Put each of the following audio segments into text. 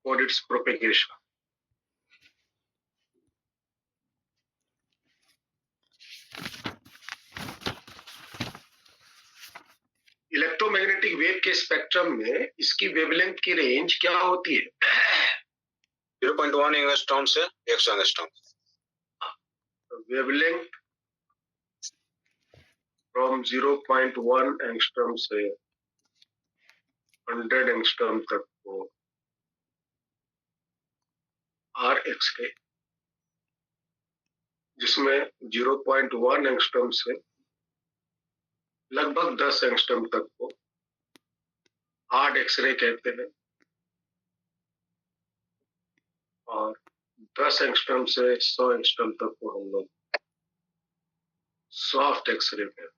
for its propagation. Electromagnetic wave के spectrum में इसकी वेवलेंथ की रेंज क्या होती है? 0.1 एंगस्ट्रॉम से 100 एंगस्ट्रॉम। वेवलेंथ फ्रॉम 0.1 एंगस्ट्रॉम से 100 एंगस्ट्रॉम तक को आर एक्सरे, जिसमें 0.1 एंगस्ट्रॉम से लगभग 10 एंगस्ट्रॉम तक को हार्ड एक्सरे कहते हैं, और 10 एंगस्ट्रॉम से 100 एंगस्ट्रॉम तक को हम लोग सॉफ्ट एक्सरे कहते हैं।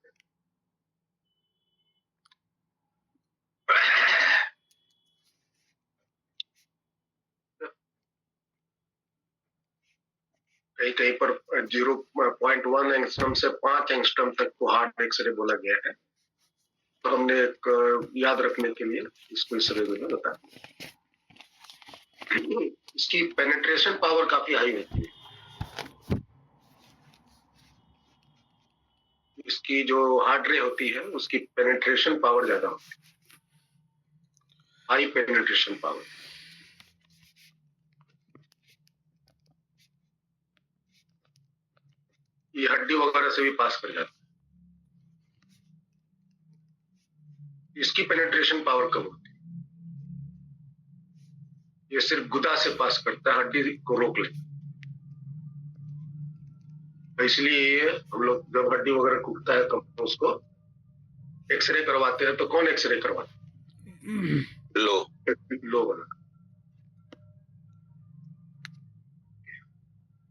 कहीं कहीं पर 0.1 एंगस्ट्रॉम से 5 एंगस्ट्रॉम तक को हार्ड एक्सरे बोला गया है, तो हमने एक याद रखने के लिए इसको इस तरह में बताया। इसकी पेनिट्रेशन पावर काफी हाई होती है। इसकी जो हार्ड रे होती है उसकी पेनिट्रेशन पावर ज्यादा होती है, हाई पेनिट्रेशन पावर। ये हड्डी वगैरह से भी पास कर जाती है। इसकी पेनिट्रेशन पावर कम होती है, ये सिर्फ गुदा से पास करता है, हड्डी को रोक लेता है। इसलिए ये हम लोग जब हड्डी वगैरह टूटता है तो उसको एक्सरे करवाते हैं। तो कौन एक्सरे करवाते हैं? लो वाला।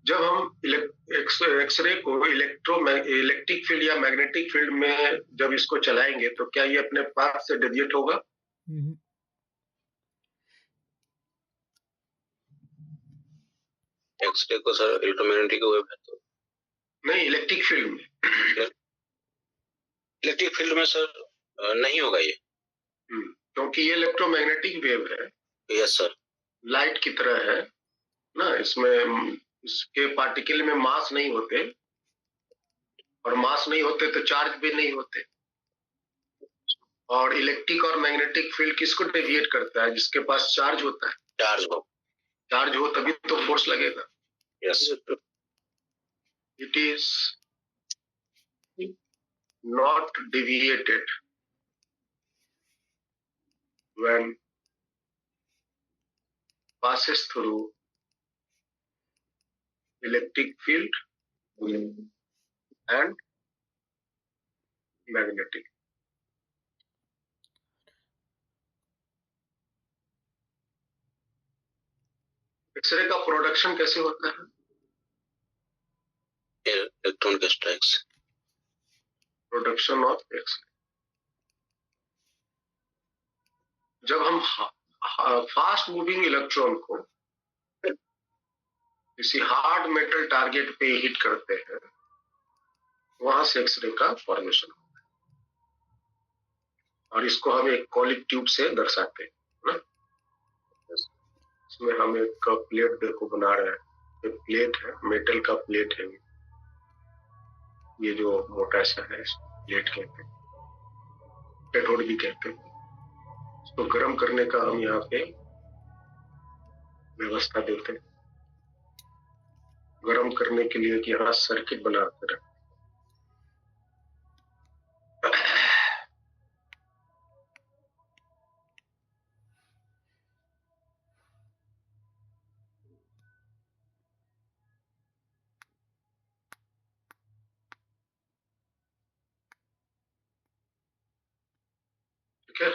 जब हम एक्सरे को इलेक्ट्रिक फील्ड या मैग्नेटिक फील्ड में जब इसको चलाएंगे तो क्या ये अपने पाथ से डेविएट होगा? एक्सरे को सर इलेक्ट्रोमैग्नेटिक वेव है तो नहीं, इलेक्ट्रिक फील्ड में। इलेक्ट्रिक फील्ड में सर नहीं होगा ये, क्योंकि ये इलेक्ट्रोमैग्नेटिक वेव है। Yes sir. लाइट की तरह है ना, इसमें इसके पार्टिकल में मास नहीं होते, और मास नहीं होते तो चार्ज भी नहीं होते। और इलेक्ट्रिक और मैग्नेटिक फील्ड किसको डेविएट करता है? जिसके पास चार्ज होता है। चार्ज हो तभी तो फोर्स लगेगा। Yes. It is not deviated when passes through electric field and magnetic. X ray का प्रोडक्शन कैसे होता है? इलेक्ट्रॉन के स्ट्राइक्स। Production of x ray. जब हम फास्ट मूविंग इलेक्ट्रॉन को किसी हार्ड मेटल टारगेट पे हिट करते हैं, वहां से एक्सरे का फॉर्मेशन होता है, और इसको हम एक कॉलिक ट्यूब से दर्शाते हैं ना। इसमें हम एक प्लेट देखो बना रहे हैं, एक प्लेट है, मेटल का प्लेट है, ये जो मोटा सा है प्लेट कहते हैं, कैथोड भी कहते हैं। इसको गर्म करने का हम यहाँ पे व्यवस्था देते हैं, गर्म करने के लिए कि यहाँ सर्किट बनाते रहे। ठीक है।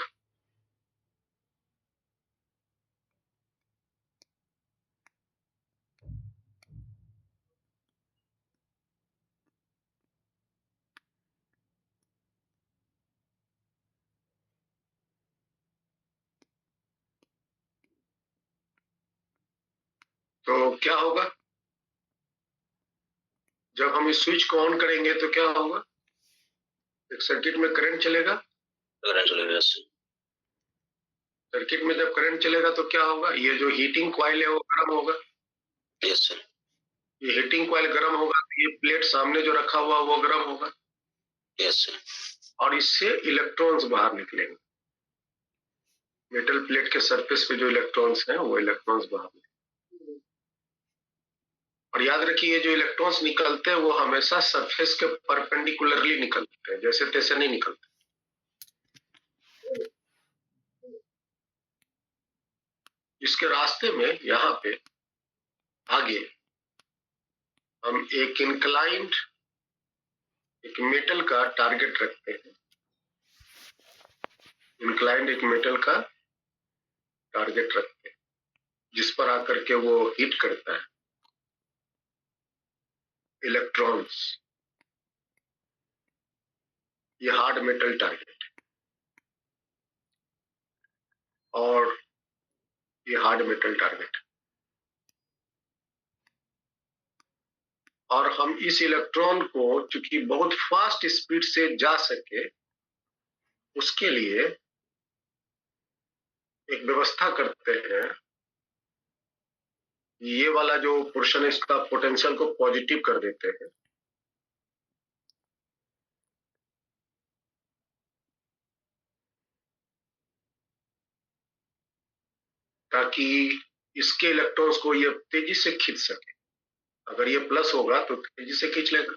तो क्या होगा जब हम इस स्विच को ऑन करेंगे? तो क्या होगा? एक सर्किट में करंट चलेगा। सर्किट में जब करंट चलेगा तो क्या होगा, ये जो हीटिंग कॉइल है वो गर्म होगा। Yes sir. ये हीटिंग कॉइल गर्म होगा तो ये प्लेट सामने जो रखा हुआ वो गर्म होगा। Yes sir. और इससे इलेक्ट्रॉन्स बाहर निकलेंगे। मेटल प्लेट के सरफेस पे जो इलेक्ट्रॉन्स हैं वो इलेक्ट्रॉन्स बाहर निकलेंगे। और याद रखिए, जो इलेक्ट्रॉन्स निकलते हैं वो हमेशा सरफेस के परपेंडिकुलरली निकलते हैं, जैसे तैसे नहीं निकलते। इसके रास्ते में यहाँ पे आगे हम एक इंक्लाइंड, एक मेटल का टारगेट रखते हैं। इंक्लाइंड एक मेटल का टारगेट रखते हैं जिस पर आकर के वो हिट करता है इलेक्ट्रॉन्स। ये हार्ड मेटल टारगेट है और ये हार्ड मेटल टारगेट है। और हम इस इलेक्ट्रॉन को चूंकि बहुत फास्ट स्पीड से जा सके उसके लिए एक व्यवस्था करते हैं। ये वाला जो पोर्शन है इसका पोटेंशियल को पॉजिटिव कर देते हैं। ताकि इसके इलेक्ट्रॉन्स को ये तेजी से खींच सके। अगर ये प्लस होगा तो तेजी से खींच लेगा।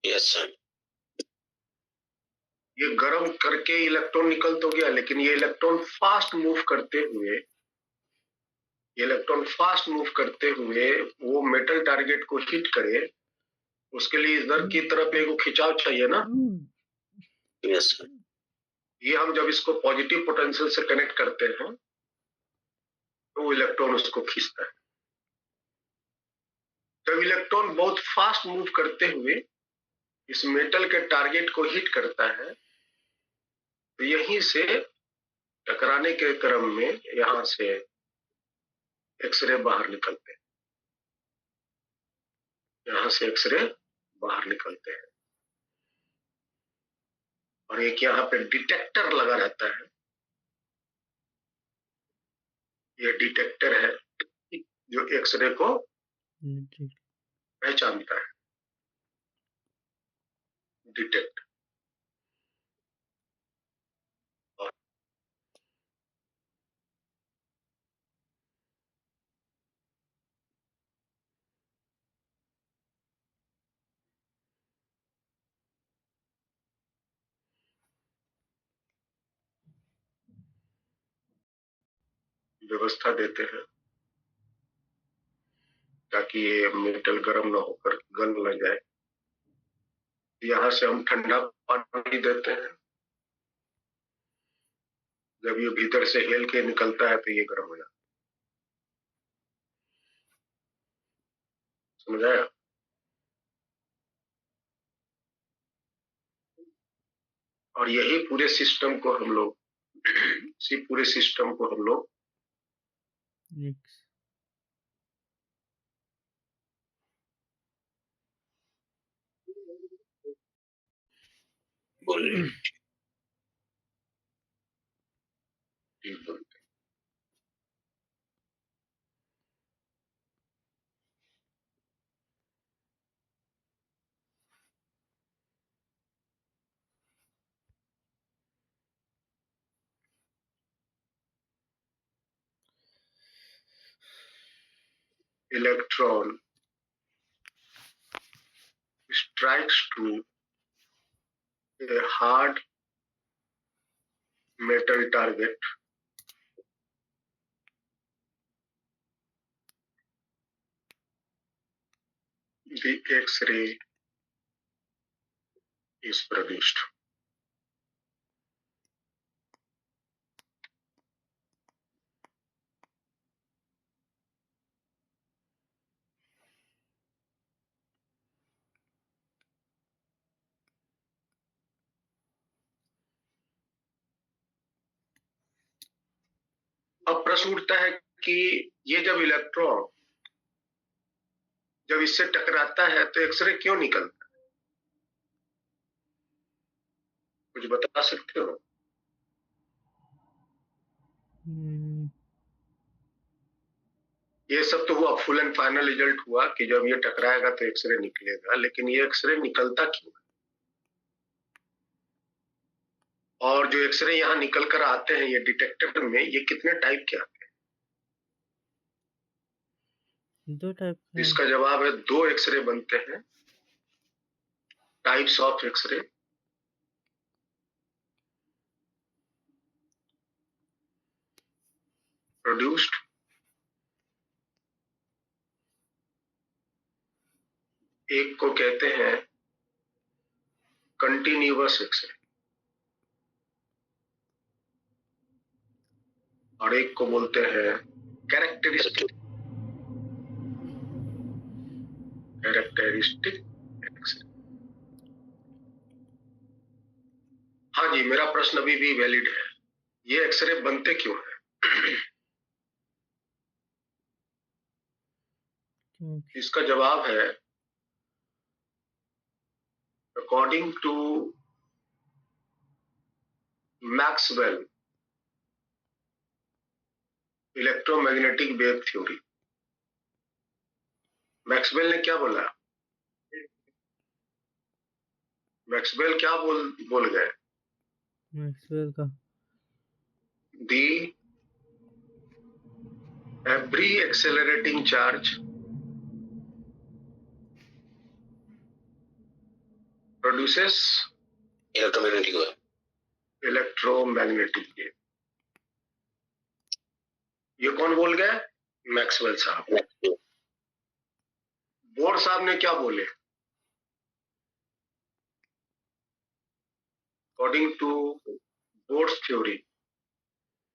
Yes sir. ये गर्म करके इलेक्ट्रॉन निकल तो गया, लेकिन ये इलेक्ट्रॉन फास्ट मूव करते हुए, वो मेटल टारगेट को हिट करे। उसके लिए इधर की तरफ एक खिंचाव चाहिए ना। Yes sir. ये हम जब इसको पॉजिटिव पोटेंशियल से कनेक्ट करते हैं तो वो इलेक्ट्रॉन उसको खींचता है। जब इलेक्ट्रॉन बहुत फास्ट मूव करते हुए इस मेटल के टारगेट को हिट करता है तो यहीं से टकराने के क्रम में यहां से एक्सरे बाहर निकलते हैं। यहां से एक्सरे बाहर निकलते हैं और एक यहाँ पे डिटेक्टर लगा रहता है। ये डिटेक्टर है जो एक्सरे को पहचानता है। डिटेक्ट। और व्यवस्था देते हैं ताकि ये मेटल गर्म ना होकर गल न जाए। यहाँ से हम ठंडा पानी देते हैं। जब ये भीतर से हिल के निकलता है तो ये गर्म हो जाता है। समझ आया? और यही पूरे सिस्टम को हम लोग इसी पूरे सिस्टम को हम लोग बोलिए। Electron strikes to a hard metal target, the X-ray is produced. अब प्रश्न उठता है कि ये जब इलेक्ट्रॉन जब इससे टकराता है तो एक्सरे क्यों निकलता है? कुछ बता सकते हो? ये सब तो हुआ, फुल एंड फाइनल रिजल्ट हुआ कि जब ये टकराएगा तो एक्सरे निकलेगा, लेकिन ये एक्सरे निकलता क्यों है? और जो एक्सरे यहाँ निकल कर आते हैं ये डिटेक्टर में, ये कितने टाइप के आते हैं? 2 टाइप के। इसका जवाब है 2 एक्सरे बनते हैं, टाइप्स ऑफ एक्सरे। प्रोड्यूस्ड, एक को कहते हैं कंटिन्यूअस एक्सरे और एक को बोलते हैं कैरेक्टरिस्टिक एक्सरे। हाँ जी, मेरा प्रश्न अभी भी वैलिड है, ये एक्सरे बनते क्यों हैं? इसका जवाब है according to Maxwell electromagnetic wave theory. Maxwell ने क्या बोला? मैक्सवेल क्या बोल गए? मैक्सवेल का दी every accelerating charge produces electromagnetic wave। ये कौन बोल गए? मैक्सवेल साहब। बोर साहब ने क्या बोले? According to Bohr's theory,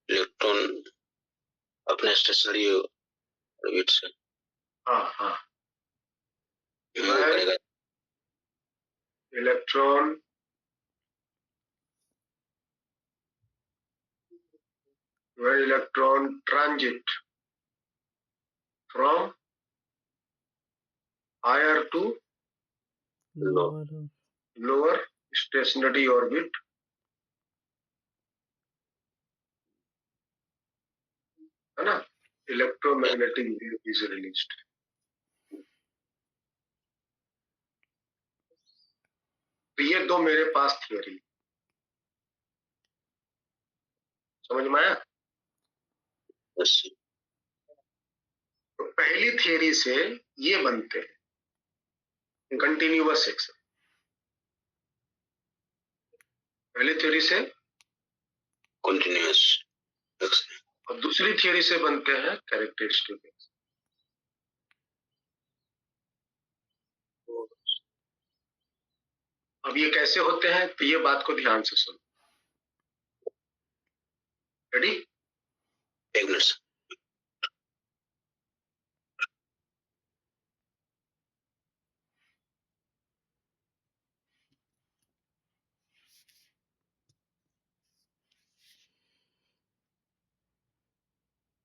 electron अपने स्टेशनरी ऑर्बिट से हाँ मूव करेगा। Electron when electron transit from higher to lower stationary orbit, है ना, electromagnetic wave is released। तो ये 2 मेरे पास थियरी, समझ में आया? तो पहली थियरी से ये बनते हैं कंटिन्यूअस एक्सरे, पहली थ्योरी से कंटिन्यूअस एक्सरे, और दूसरी थियरी से बनते हैं कैरेक्टरिस्टिक एक्सरे। अब ये कैसे होते हैं, तो ये बात को ध्यान से सुनो। रेडी? एक मिनट।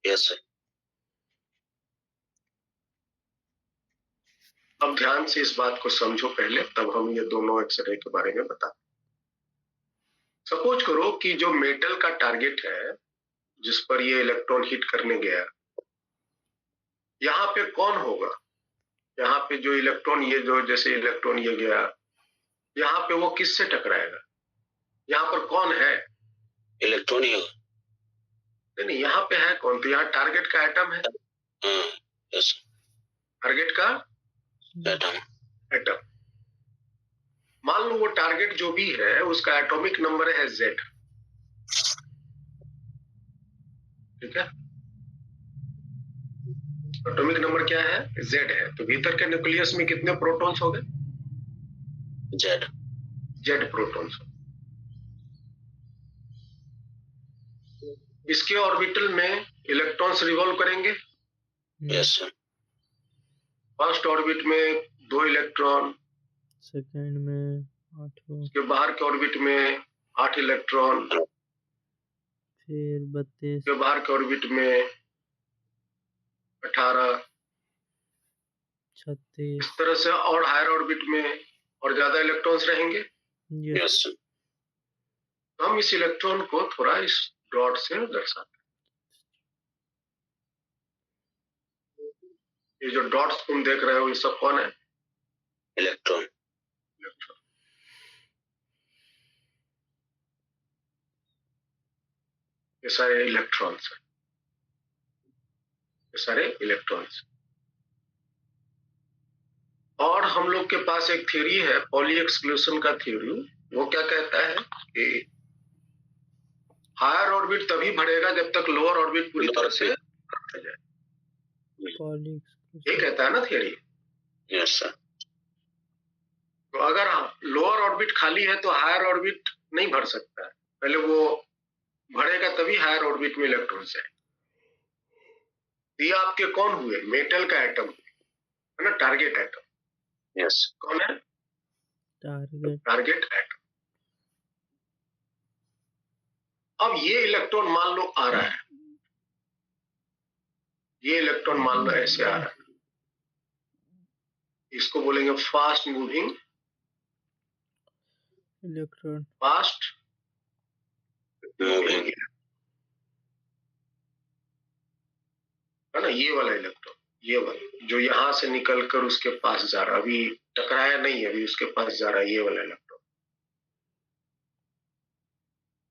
Yes sir. अब ध्यान से इस बात को समझो पहले, तब हम ये दोनों एक्सरे के बारे में बताते। सपोज करो कि जो मेटल का टारगेट है जिस पर ये इलेक्ट्रॉन हिट करने गया, यहाँ पे कौन होगा? यहाँ पे जो इलेक्ट्रॉन, ये जो जैसे इलेक्ट्रॉन ये गया, यहाँ पे वो किससे टकराएगा? यहाँ पर कौन है? इलेक्ट्रॉन ही होगा। नहीं, यहाँ पे है कौन? तो यहाँ टारगेट का एटम है। यस, टारगेट का एटम। मान लो वो टारगेट जो भी है उसका एटॉमिक नंबर है Z, ठीक है? एटॉमिक नंबर क्या है? Z है। तो भीतर के न्यूक्लियस में कितने प्रोटॉन्स हो गए? Z protons. इसके ऑर्बिटल में इलेक्ट्रॉन्स रिवॉल्व करेंगे। Yes sir. फर्स्ट ऑर्बिट में 2 इलेक्ट्रॉन, सेकंड में 8, उसके बाहर के ऑर्बिट में 8 इलेक्ट्रॉन, फिर 32, उसके बाहर के ऑर्बिट में 18, 36। इस तरह से और हायर ऑर्बिट में और ज्यादा इलेक्ट्रॉन्स रहेंगे। यस। तो हम इस इलेक्ट्रॉन को थोड़ा इस डॉट से दर्शाते हैं। ये जो डॉट्स तुम देख रहे हो ये सब कौन है? इलेक्ट्रॉन। इलेक्ट्रॉन। ये सारे इलेक्ट्रॉन्स हैं, ये सारे इलेक्ट्रॉन्स। और हम लोग के पास एक थ्योरी है पॉली एक्सक्लूशन का थ्योरी। वो क्या कहता है कि हायर ऑर्बिट तभी बढ़ेगा जब तक लोअर ऑर्बिट पूरी तरह से भर जाए। पॉली ये कहता है ना थ्योरी। Yes sir. तो अगर लोअर ऑर्बिट खाली है तो हायर ऑर्बिट नहीं भर सकता है, पहले वो भरेगा तभी हायर ऑर्बिट में इलेक्ट्रॉन्स है। ये आपके कौन हुए? मेटल का एटम है ना, टारगेट एटम। यस। कौन है? Target atom. अब ये इलेक्ट्रॉन मान लो आ रहा है, ये इलेक्ट्रॉन मान लो ऐसे आ रहा है, इसको बोलेंगे fast moving electron. Fast moving है ना, ये वाला इलेक्ट्रॉन, ये वाला जो यहां से निकल कर उसके पास जा रहा, अभी टकराया नहीं है, अभी उसके पास जा रहा है, ये वाला इलेक्ट्रॉन,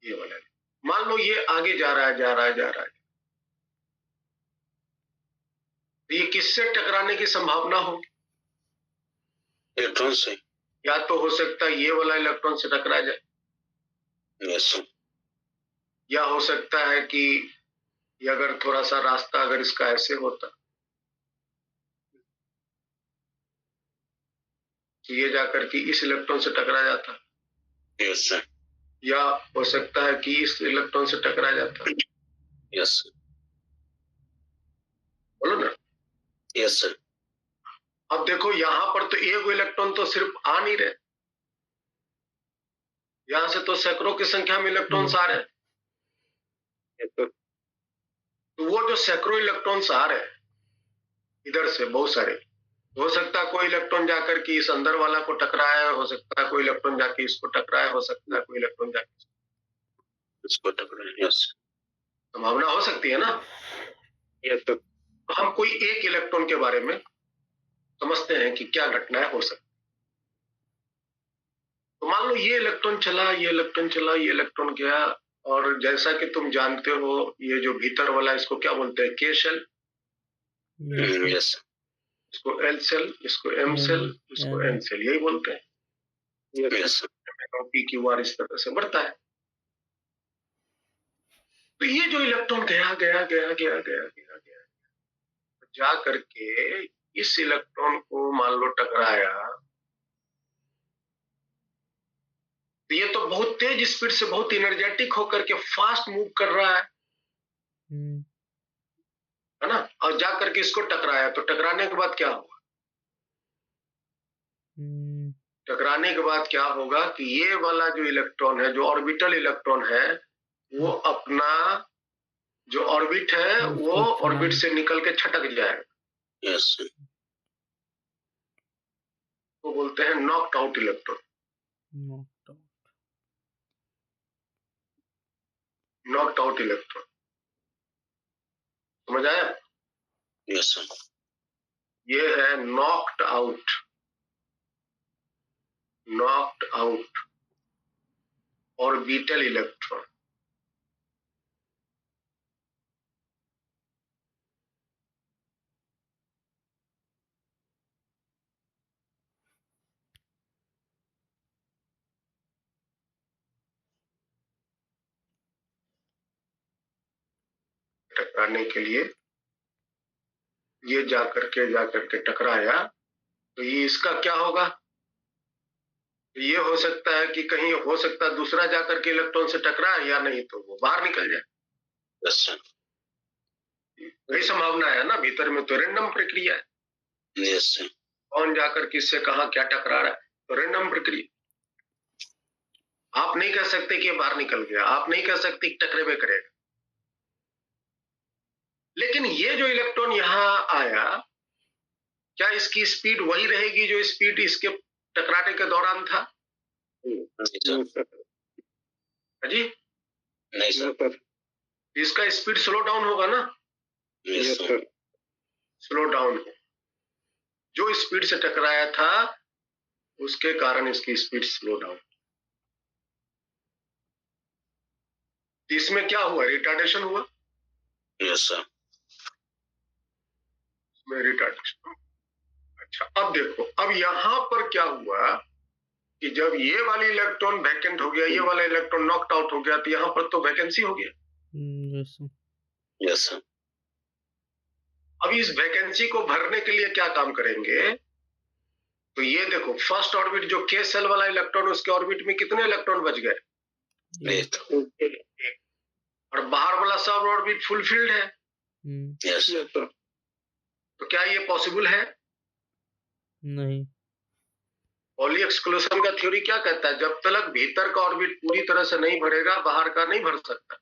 ये वाला। मान लो ये आगे जा रहा है, जा रहा है, जा रहा है, तो ये किससे टकराने की संभावना होगी? इलेक्ट्रॉन से। या तो हो सकता है ये वाला इलेक्ट्रॉन से टकरा जाए, यस। या हो सकता है कि ये अगर थोड़ा सा रास्ता अगर इसका ऐसे होता तो ये जाकर के इस इलेक्ट्रॉन से टकरा जाता। Yes sir. या हो सकता है कि इस इलेक्ट्रॉन से टकरा जाता। यस। बोलो ना। Yes sir. अब देखो यहाँ पर तो एक इलेक्ट्रॉन तो सिर्फ आ नहीं रहे, यहां से तो सैकड़ों की संख्या में इलेक्ट्रॉन्स आ रहे हैं। तो वो जो सैकड़ों इलेक्ट्रॉन्स आ रहे हैं इधर से बहुत सारे, हो सकता है कोई इलेक्ट्रॉन जाकर के इस अंदर वाला को टकराए, हो सकता है कोई इलेक्ट्रॉन जाके इसको टकराए, हो सकता है कोई इलेक्ट्रॉन जाके इसको टकराए। यस। संभावना हो सकती है ना। Yes sir. तो हम कोई एक इलेक्ट्रॉन के बारे में समझते हैं कि क्या घटनाएं हो सकती। तो मान लो ये इलेक्ट्रॉन चला, ये इलेक्ट्रॉन चला, ये इलेक्ट्रॉन गया, और जैसा कि तुम जानते हो ये जो भीतर वाला इसको क्या बोलते हैं? के शेल। यस। इसको एल सेल, इसको एम सेल, इसको एन सेल, यही बोलते हैं। यस। पी क्यू आर इस तरह से बढ़ता है। तो ये जो इलेक्ट्रॉन गया गया गया गया गया गया गया जा करके इस इलेक्ट्रॉन को मान लो टकराया, तो ये तो बहुत तेज स्पीड से, बहुत एनर्जेटिक होकर के फास्ट मूव कर रहा है ना, और जा करके इसको टकराया। तो टकराने के बाद क्या होगा? टकराने के बाद क्या होगा कि ये वाला जो इलेक्ट्रॉन है, जो ऑर्बिटल इलेक्ट्रॉन है, वो अपना जो ऑर्बिट है वो ऑर्बिट से निकल के छटक जाएगा। यस। वो बोलते हैं knocked out electron. Knocked out electron, समझ आया? Yes sir. ये है knocked out, knocked out orbital electron. टकराने के लिए ये जाकर के टकराया, तो ये इसका क्या होगा? ये हो सकता है कि कहीं हो सकता है दूसरा जाकर के इलेक्ट्रॉन से टकराए, या नहीं तो वो बाहर निकल जाए। Yes sir. यही संभावना है ना, भीतर में तो रैंडम प्रक्रिया है। Yes sir. कौन जाकर किससे कहा क्या टकरा रहा है, तो रैंडम प्रक्रिया। आप नहीं कह सकते कि ये बाहर निकल गया, आप नहीं कह सकते कि टकरेबे करेगा। लेकिन ये जो इलेक्ट्रॉन यहां आया, क्या इसकी स्पीड वही रहेगी जो स्पीड इसके टकराने के दौरान था? जी नहीं सर। इसका स्पीड स्लो डाउन होगा ना। Yes sir. स्लो डाउन हो, जो स्पीड से टकराया था उसके कारण इसकी स्पीड स्लो डाउन। इसमें क्या हुआ? रिटार्डेशन हुआ। Yes sir. में रिटार्डेशन। अच्छा, अब देखो, अब यहां पर क्या हुआ कि जब ये वाली इलेक्ट्रॉन वैकेंट हो गया, ये वाला इलेक्ट्रॉन नॉकड आउट हो गया, तो यहां पर तो वैकेंसी हो गया। Yes sir. Yes sir. अब इस वैकेंसी को भरने के लिए क्या काम करेंगे? तो ये देखो, फर्स्ट ऑर्बिट जो के सेल वाला इलेक्ट्रॉन, उसके ऑर्बिट में कितने इलेक्ट्रॉन बच गए? एक। और बाहर वाला सब ऑर्बिट फुलफिल्ड है। Yes sir. तो क्या ये पॉसिबल है? नहीं। पॉली एक्सक्लूशन का थ्योरी क्या कहता है? जब तक भीतर का ऑर्बिट पूरी तरह से नहीं भरेगा, बाहर का नहीं भर सकता।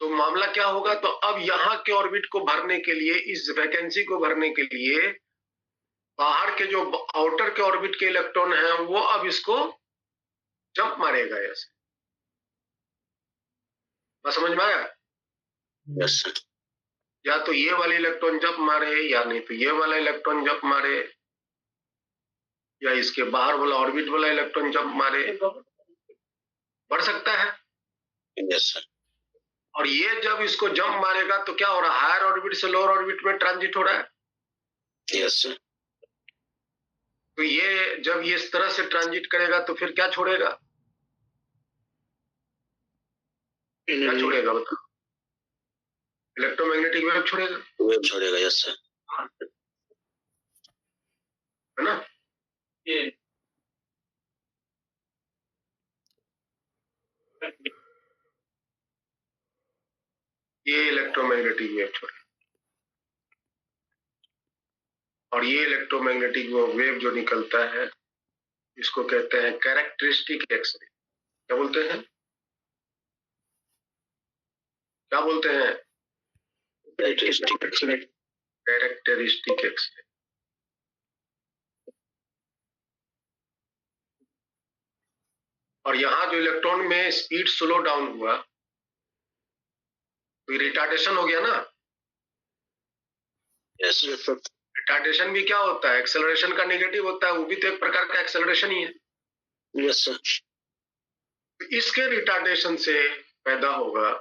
तो मामला क्या होगा? तो अब यहाँ के ऑर्बिट को भरने के लिए, इस वैकेंसी को भरने के लिए, बाहर के जो आउटर के ऑर्बिट के इलेक्ट्रॉन हैं वो अब इसको जंप मारेगा ऐसे। बस समझ में आया? Yes sir. या तो ये वाले इलेक्ट्रॉन जंप मारे, या नहीं तो ये वाला इलेक्ट्रॉन जंप मारे, या इसके बाहर वाला ऑर्बिट वाला इलेक्ट्रॉन जंप मारे। बढ़ सकता है। Yes sir. और ये जब इसको जंप मारेगा तो क्या हो रहा है? हायर ऑर्बिट से लोअर ऑर्बिट में ट्रांजिट हो रहा है। Yes sir. तो ये जब ये इस तरह से ट्रांजिट करेगा तो फिर क्या छोड़ेगा? क्या छोड़ेगा बताओ? इलेक्ट्रोमैग्नेटिक वेव छोड़ेगा। वेव छोड़ेगा। Yes sir. है ना? ये इलेक्ट्रोमैग्नेटिक वेव छोड़ेगा। और ये इलेक्ट्रोमैग्नेटिक वेव जो निकलता है इसको कहते हैं कैरेक्टरिस्टिक एक्सरे। क्या बोलते हैं? क्या बोलते हैं? Characteristic X ray. और यहाँ जो इलेक्ट्रॉन में स्पीड स्लो डाउन हुआ तो रिटार्डेशन हो गया ना। Yes sir. रिटार्डेशन भी क्या होता है? एक्सेलरेशन का नेगेटिव होता है, वो भी तो एक प्रकार का एक्सेलरेशन ही है। Yes sir. इसके रिटार्डेशन से पैदा होगा,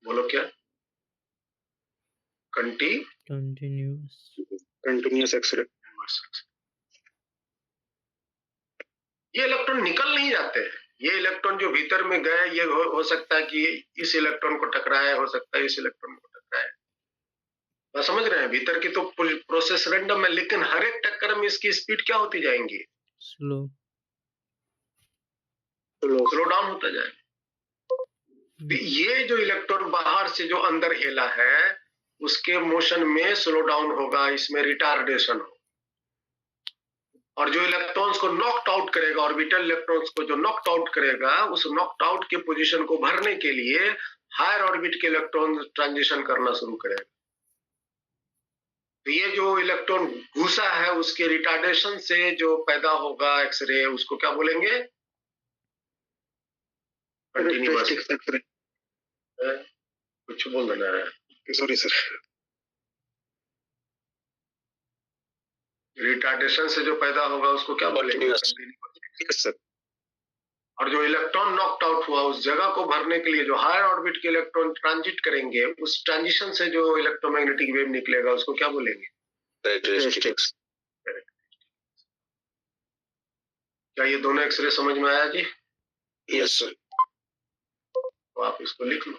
बोलो क्या? Continuous x ray. ये इलेक्ट्रॉन निकल नहीं जाते हैं। ये इलेक्ट्रॉन जो भीतर में गए, ये हो सकता है कि इस इलेक्ट्रॉन को टकराए, हो सकता है इस इलेक्ट्रॉन को टकराए। आप समझ रहे हैं? भीतर की तो प्रोसेस रैंडम है, लेकिन हर एक टक्कर में इसकी स्पीड क्या होती जाएंगी? स्लो डाउन होता जाएगा। ये जो इलेक्ट्रॉन बाहर से जो अंदर एला है उसके मोशन में स्लो डाउन होगा, इसमें रिटार्डेशन हो। और जो इलेक्ट्रॉन्स को नॉकड आउट करेगा, ऑर्बिटल इलेक्ट्रॉन्स को जो नॉकड आउट करेगा, उस नॉकड आउट के पोजीशन को भरने के लिए हायर ऑर्बिट के इलेक्ट्रॉन ट्रांजिशन करना शुरू करेगा। तो ये जो इलेक्ट्रॉन घुसा है उसके रिटार्डेशन से जो पैदा होगा एक्सरे, उसको क्या बोलेंगे? Continuous X ray. कुछ बोल देना है। Sorry sir. रिटार्डेशन से जो पैदा होगा उसको क्या बोलेंगे? Yes sir. और जो इलेक्ट्रॉन नॉकड आउट हुआ उस जगह को भरने के लिए जो हायर ऑर्बिट के इलेक्ट्रॉन ट्रांजिट करेंगे, उस ट्रांजिशन से जो इलेक्ट्रोमैग्नेटिक वेव निकलेगा उसको क्या बोलेंगे? कैरेक्टरिस्टिक्स। क्या ये दोनों एक्सरे समझ में आया जी? Yes sir. तो आप इसको लिख लो।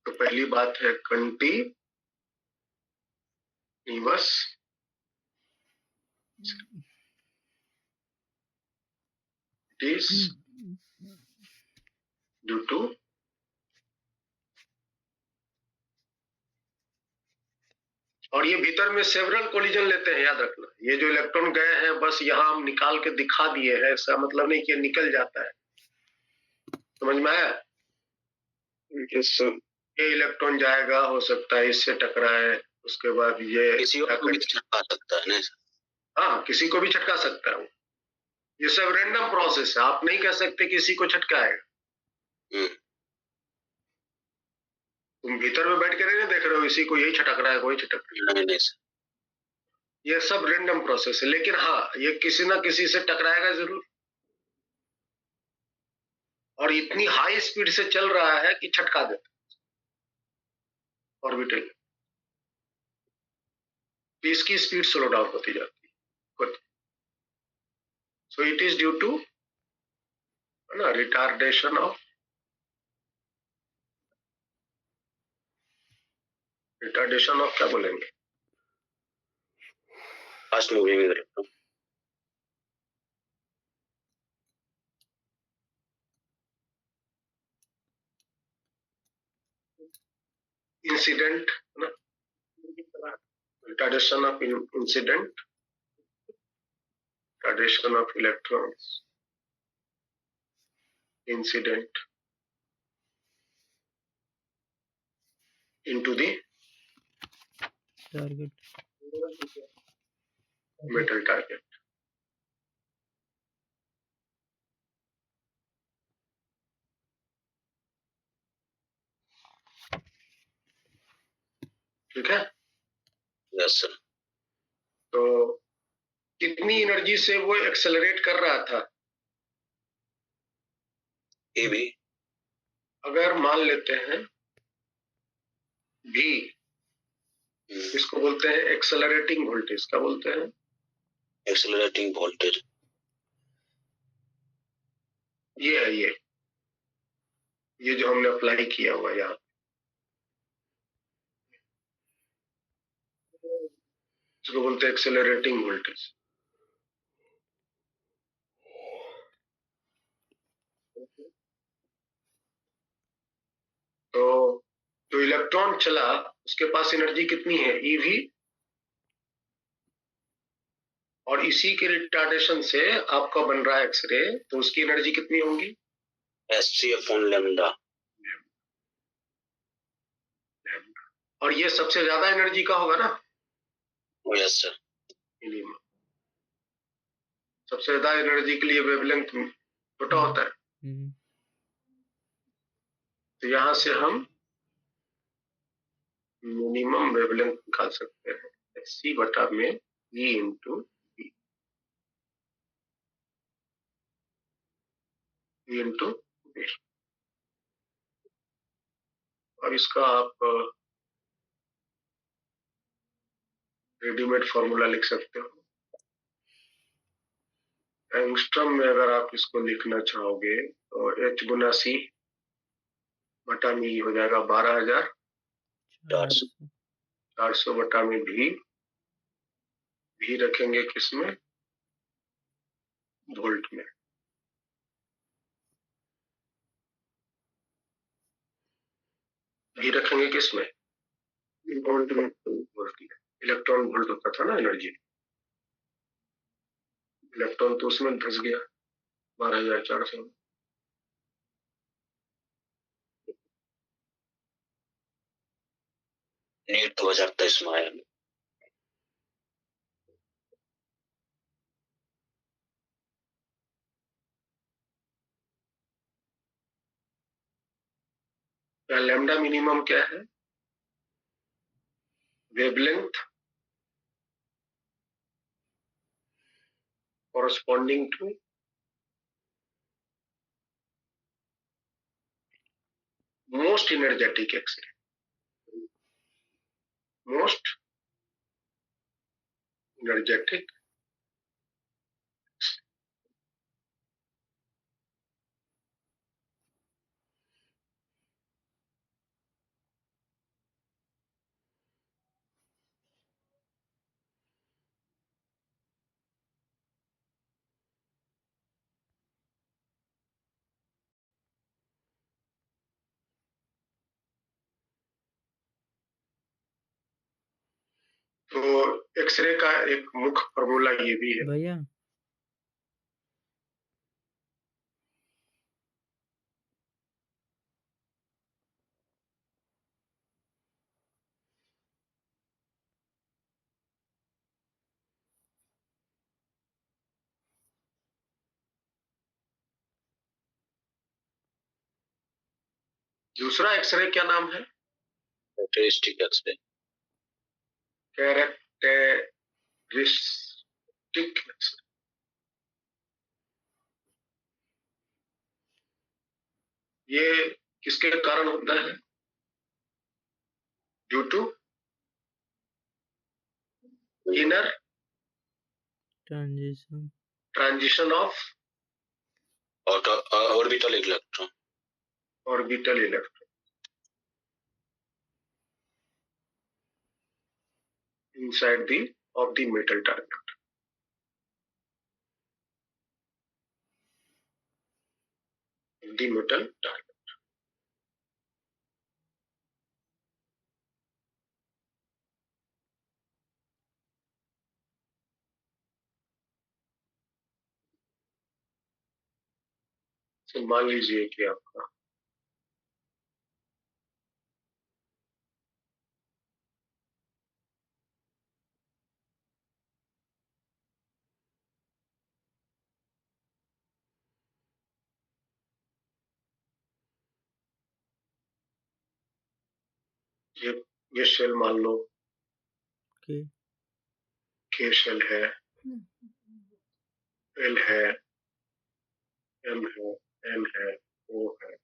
तो पहली बात है continuous. It is due to और ये भीतर में सेवरल कोलिजन लेते हैं, याद रखना। ये जो इलेक्ट्रॉन गए हैं बस यहाँ हम निकाल के दिखा दिए हैं, ऐसा मतलब नहीं कि निकल जाता है। समझ में आया? Yes sir. ये इलेक्ट्रॉन जाएगा, हो सकता है इससे टकराए, उसके बाद ये किसी को भी छटका सकता है ना? हाँ, किसी को भी छटका सकता है। ये सब रैंडम प्रोसेस है, आप नहीं कह सकते किसी को छटकाएगा। तुम भीतर में बैठ के नहीं देख रहे हो इसी को, यही छटक रहा है, कोई छटक रही है। नहीं नहीं सर। ये सब रेंडम प्रोसेस है, लेकिन हाँ ये किसी ना किसी से टकराएगा जरूर, और इतनी हाई स्पीड से चल रहा है कि छटका देता ऑर्बिटल। तो इसकी स्पीड स्लो डाउन होती जाती है। So it is due to ना रिटार्डेशन ऑफ क्या बोलेंगे, फास्ट मूविंग इलेक्ट्रॉन। इंसिडेंट ना, retardation of incident, retardation of electrons, incident into the target metal target। ठीक है, यस सर। तो कितनी एनर्जी से वो एक्सेलरेट कर रहा था, ये भी अगर मान लेते हैं भी, इसको बोलते हैं एक्सेलरेटिंग वोल्टेज। क्या बोलते हैं? Accelerating voltage. ये है ये जो हमने अप्लाई किया हुआ यहाँ, इसको बोलते हैं एक्सेलरेटिंग वोल्टेज। तो जो इलेक्ट्रॉन चला उसके पास एनर्जी कितनी है, ईवी, और इसी के रिटार्डेशन से आपका बन रहा है एक्सरे, तो उसकी एनर्जी कितनी होगी, Hc/λ। और ये सबसे ज्यादा एनर्जी का होगा ना, यस सर। मिनिमम। सबसे ज्यादा एनर्जी के लिए वेवलेंथ छोटा होता है। तो यहां से हम मिनिमम वेवलेंथ निकाल सकते हैं, सी बटा में ई इंटू बी। और इसका आप रेडीमेड फॉर्मूला लिख सकते हो। एंगस्ट्रम में अगर आप इसको लिखना चाहोगे तो H गुना सी बटा में हो जाएगा 12,400 बटा में भी रखेंगे किसमें, वोल्ट में। भी रखेंगे किसमें, वोल्ट में। वोल्ट, इलेक्ट्रॉन वोल्ट होता था ना एनर्जी, इलेक्ट्रॉन तो उसमें धस गया 12,400। नीट 2023 में आया। लैम्डा मिनिमम क्या है, wavelength corresponding to most energetic X-ray, most energetic। तो एक्सरे का एक मुख्य फॉर्मूला ये भी है भैया। दूसरा एक्सरे क्या नाम है, कैरेक्टरिस्टिक एक्सरे। Characteristic x ray. ये किसके कारण होता है? Due to inner transition of orbital electron inside the metal target. The metal target. तो मान लीजिए कि आपका ये शेल मान लो के शेल है, एल है, एम है, एन है, ओ है।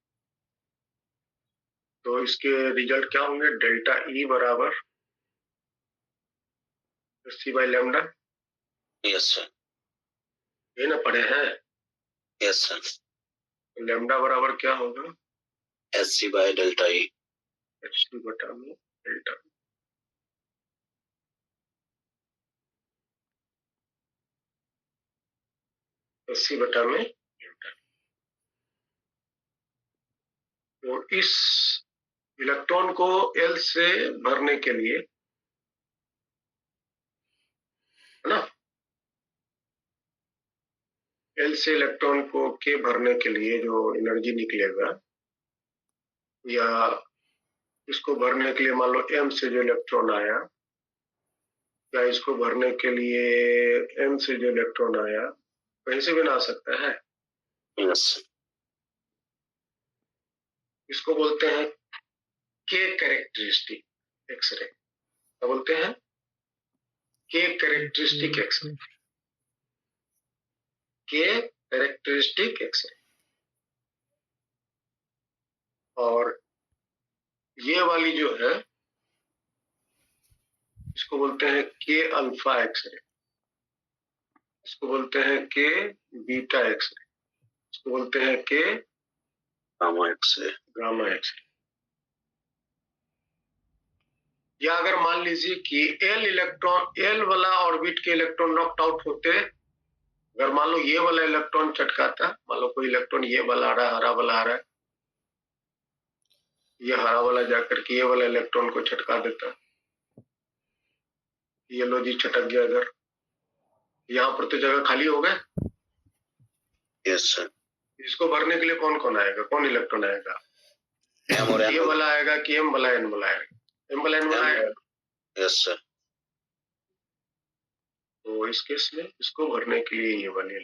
तो इसके रिजल्ट क्या होंगे? डेल्टा ई बराबर सी बाई लैम्डा। Yes sir. ये ना पढ़े हैं? Yes sir. लैम्डा बराबर क्या होगा? H c by delta E. H c बटा में डेल्टा। एच बटा में डेल्टा। तो इस इलेक्ट्रॉन को एल से भरने के लिए, है ना, एल से इलेक्ट्रॉन को के भरने के लिए जो एनर्जी निकलेगा, या इसको भरने के लिए मान लो एम से जो इलेक्ट्रॉन आया, या इसको भरने के लिए एम से जो इलेक्ट्रॉन आया, कहीं से भी ना आ सकता है। यस। इसको बोलते हैं के कैरेक्टरिस्टिक एक्सरे। क्या बोलते हैं? के कैरेक्टरिस्टिक एक्सरे। के कैरेक्टरिस्टिक एक्सरे। और ये वाली जो है इसको बोलते हैं के अल्फा एक्सरे, इसको बोलते हैं के बीटा एक्सरे, इसको बोलते हैं के गामा एक्सरे। Gamma x ray. या अगर मान लीजिए कि एल वाला ऑर्बिट के इलेक्ट्रॉन नॉकड आउट होते, अगर मान लो ये वाला इलेक्ट्रॉन चटकाता, मान लो कोई इलेक्ट्रॉन ये वाला आ रहा है, हरा वाला आ रहा है, ये हरा वाला जाकर के ये वाला इलेक्ट्रॉन को छटका देता, ये लो जी छटक गया। अगर यहाँ पर तो जगह खाली हो गए। Yes sir. इसको भरने के लिए कौन कौन आएगा? कौन इलेक्ट्रॉन आएगा? एम और ये वाला आएगा कि एम वाला, एन वाला आएगा? एम वाला, एन वाला आएगा। Yes sir. तो इस केस में इसको भरने के लिए ये वाले,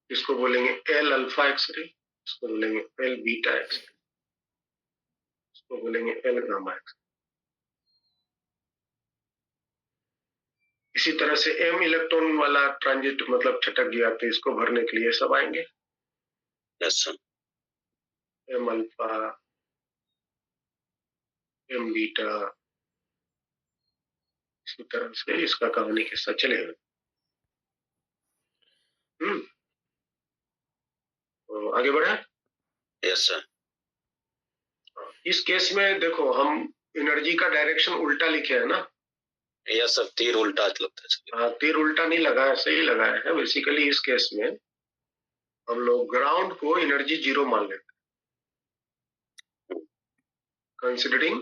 इसको बोलेंगे एल अल्फा एक्सरे, इसको बोलेंगे एल बीटा एक्सरे, इसको बोलेंगे एल गामा एक्सरे। इसी तरह से एम इलेक्ट्रॉन वाला ट्रांजिट मतलब छटक गया तो इसको भरने के लिए सब आएंगे। Yes sir. M alpha, M beta, इसी तरह से इसका कहानी किस्सा चलेगा। तो आगे बढ़े। Yes sir. इस केस में देखो हम एनर्जी का डायरेक्शन उल्टा लिखे है ना। यस सर, तीर उल्टा लगता है। हाँ, तीर उल्टा नहीं लगाया, सही लगाया है। बेसिकली इस केस में हम लोग ग्राउंड को एनर्जी जीरो मान लेते हैं, कंसिडरिंग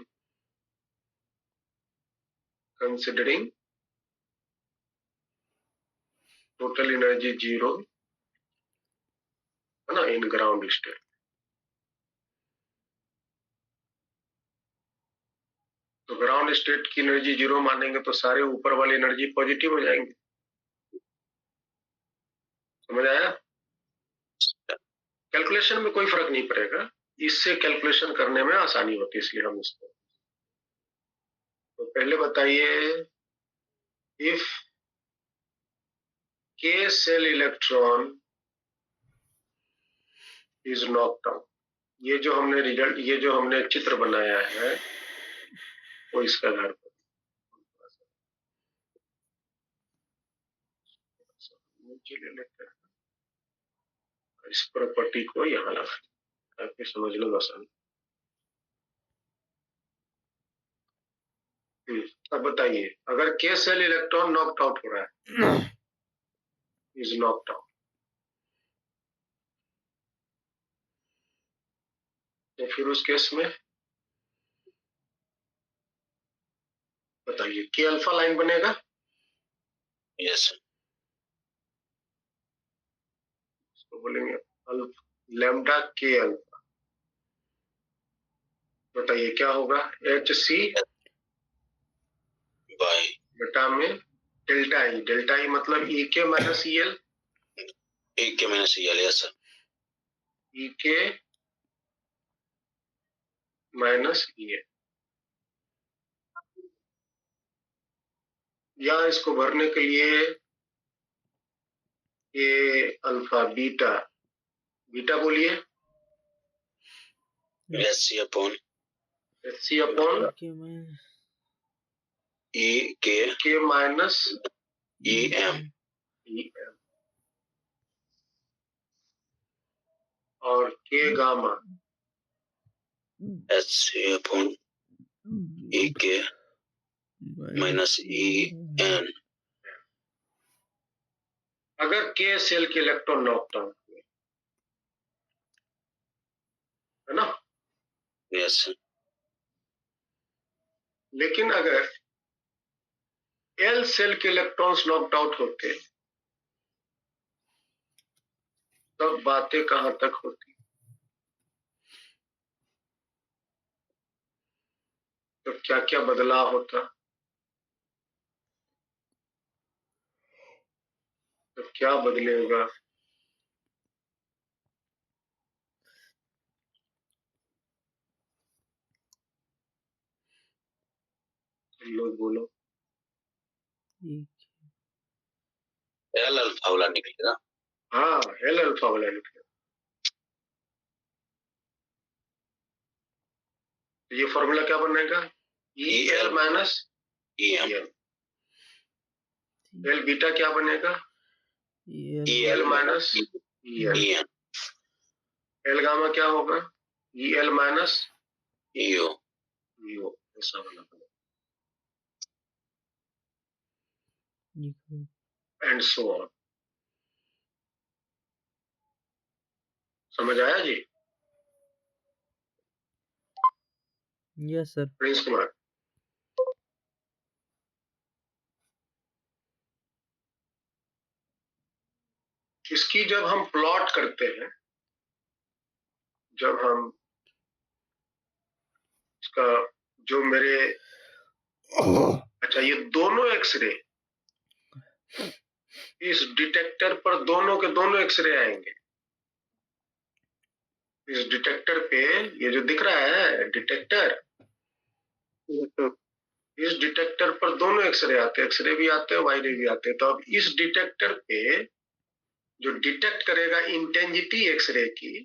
टोटल एनर्जी जीरो, है ना, इन ग्राउंड स्टेट। तो ग्राउंड स्टेट की एनर्जी जीरो मानेंगे तो सारे ऊपर वाली एनर्जी पॉजिटिव हो जाएंगे। समझ आया? कैलकुलेट कैलकुलेशन में कोई फर्क नहीं पड़ेगा, इससे कैलकुलेशन करने में आसानी होती है, इसलिए हम इसको। तो पहले बताइए, if k cell electron is knocked out, ये जो हमने रिजल्ट, ये जो हमने चित्र बनाया है वो इसका आधार पर नीचे ले लेते हैं, इस प्रॉपर्टी को यहाँ लगा ताकि समझ लो आसानी। अब बताइए, अगर k cell electron knocked out हो रहा है, इज नॉक्ड आउट, तो फिर उस केस में बताइए k अल्फा लाइन बनेगा। यस तो बोलेंगे लैम्डा k अल्फा, बताइए क्या होगा, HC बाय बटा में डेल्टा ई, डेल्टा ई मतलब EK minus EL, EK minus EL। Yes sir, EK minus EL, या इसको भरने के लिए ये अल्फा बीटा, बीटा बोलिए SC upon HC upon EK minus EM EM, और K gamma HC upon EK minus EN। अगर K सेल के इलेक्ट्रॉन नॉक्ड आउट हुए, है ना। यस लेकिन अगर L सेल के इलेक्ट्रॉन्स नॉक्ड आउट होते, तब बातें कहां तक होती, तो क्या क्या बदलाव होता, तो क्या बदलेगा, लोग बोलो। L अल्फा वाला निकलेगा। हाँ, L अल्फा वाला निकलेगा। ये फॉर्मूला क्या बनेगा, EL minus EM। L beta क्या बनेगा, EL minus EN। L gamma क्या होगा, EL माइनस EO। ऐसा बना बनेगा, एंड सो ऑन। समझ आया जी। Yes sir. प्रिंस कुमार, इसकी जब हम प्लॉट करते हैं, जब हम इसका जो मेरे, अच्छा ये दोनों एक्सरे इस डिटेक्टर पर, दोनों के दोनों एक्सरे आएंगे। इस डिटेक्टर पे ये जो दिख रहा है डिटेक्टर, इस डिटेक्टर पर दोनों एक्सरे आते हैं, एक्सरे भी आते हैं, वाई रे भी आते हैं। तो अब इस डिटेक्टर पे जो डिटेक्ट करेगा इंटेंसिटी एक्सरे की,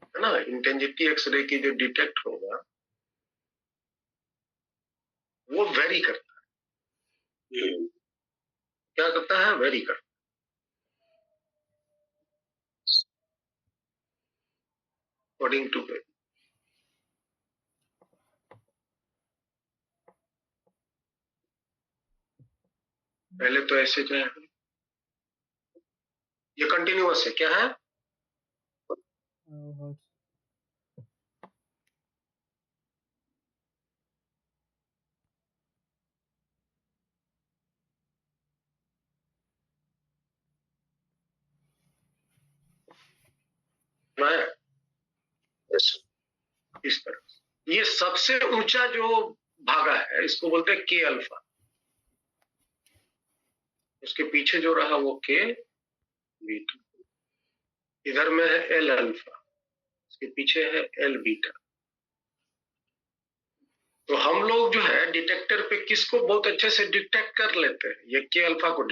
है ना, इंटेंसिटी एक्सरे की जो डिटेक्ट होगा वो वेरी करता है। क्या करता है, वेरी करता है अकॉर्डिंग टू। पहले तो ऐसे जाएगा, ये कंटिन्यूअस है, क्या है, इस तरह। ये सबसे ऊंचा जो भागा है इसको बोलते हैं के अल्फा, उसके पीछे जो रहा वो के बीटा। इधर में है एल अल्फा, इसके पीछे है एल बीटा। तो हम लोग जो है डिटेक्टर पे किसको बहुत अच्छे से डिटेक्ट कर लेते हैं? ये के अल्फा को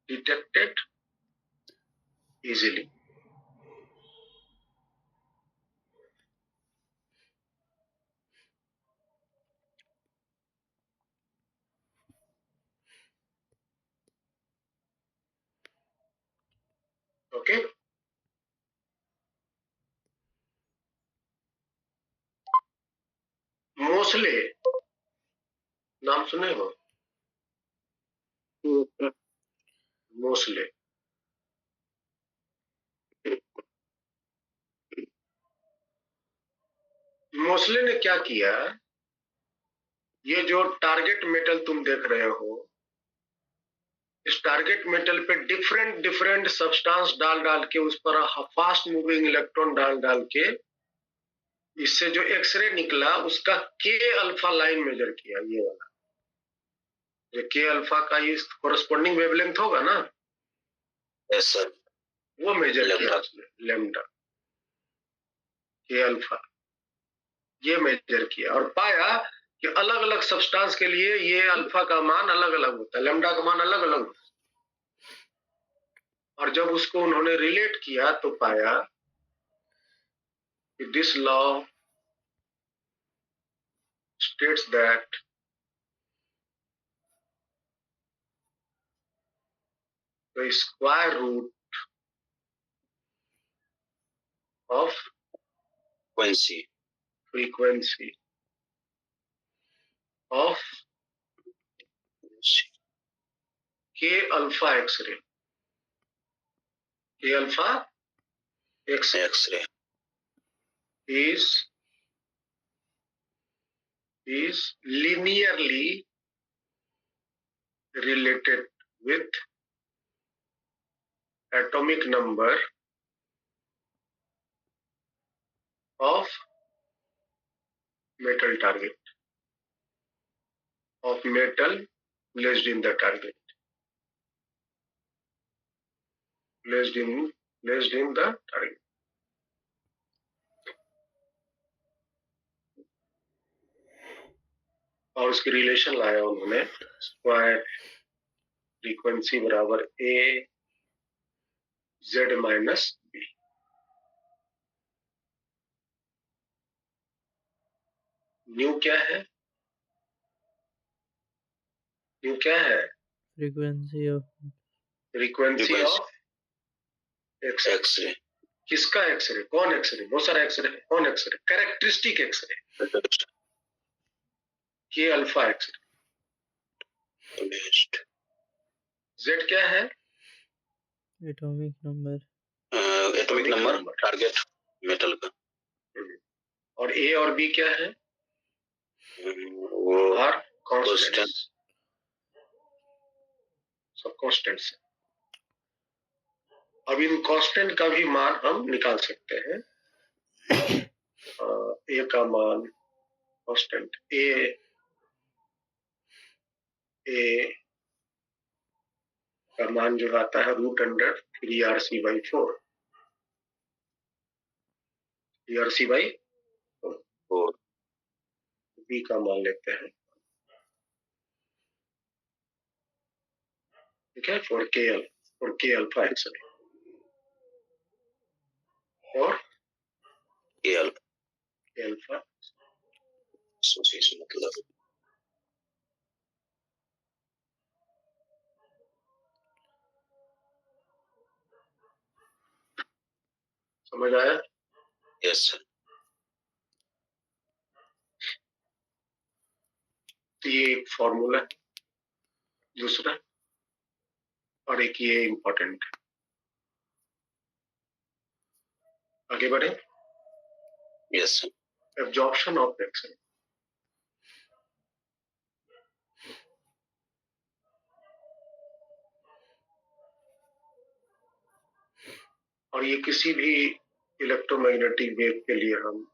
डिटेक्टेड इजीली। ओके, मोस्ले नाम सुने हो? मोस्ले मोस्ले ने क्या किया, ये जो टारगेट मेटल तुम देख रहे हो, इस टारगेट मेटल पे डिफरेंट डिफरेंट सब्सटेंस डाल डाल के, उस पर फास्ट मूविंग इलेक्ट्रॉन डाल डाल के, इससे जो एक्सरे निकला उसका के अल्फा लाइन मेजर किया। ये वाला जो के अल्फा का इस कोरस्पोंडिंग वेवलेंथ होगा ना, यस सर, वो मेजर किया लेम्डा। उसने, लेमडा के अल्फा, ये मेजर किया और पाया कि अलग अलग सब्सटेंस के लिए ये अल्फा का मान अलग अलग होता है, लेमडा का मान अलग अलग होता है। और जब उसको उन्होंने रिलेट किया तो पाया कि this law states that the square root of frequency of k alpha x-ray, k alpha x-ray is linearly related with atomic number of metal target, of metal placed in the target, placed in the target. और उसकी relation लाया उन्होंने, square frequency बराबर a Z minus b. Nu क्या है? Nu क्या है? Frequency of of X ray. किसका एक्सरे? कौन एक्सरे? बहुत सारा एक्सरे है। कौन X ray? Characteristic X ray, K alpha X ray. Z क्या है? एटॉमिक नंबर टारगेट मेटल का। और ए और बी क्या है? वो आर कांस्टेंट्स, सब कांस्टेंट्स। अब इन कांस्टेंट का भी मान हम निकाल सकते हैं। ए का मान कांस्टेंट ए का मान जो आता है √3RC/4, RC/4। बी का मान लेते हैं, ठीक है, फॉर के अल्फा एक्सरे और के अल्फा। मतलब समझ आया? Yes sir. तो ये एक फॉर्मूला है, दूसरा, और एक ये इंपॉर्टेंट है। आगे बढ़े। Yes sir. Absorption of X ray. और ये किसी भी इलेक्ट्रोमैग्नेटिक वेव के लिए हम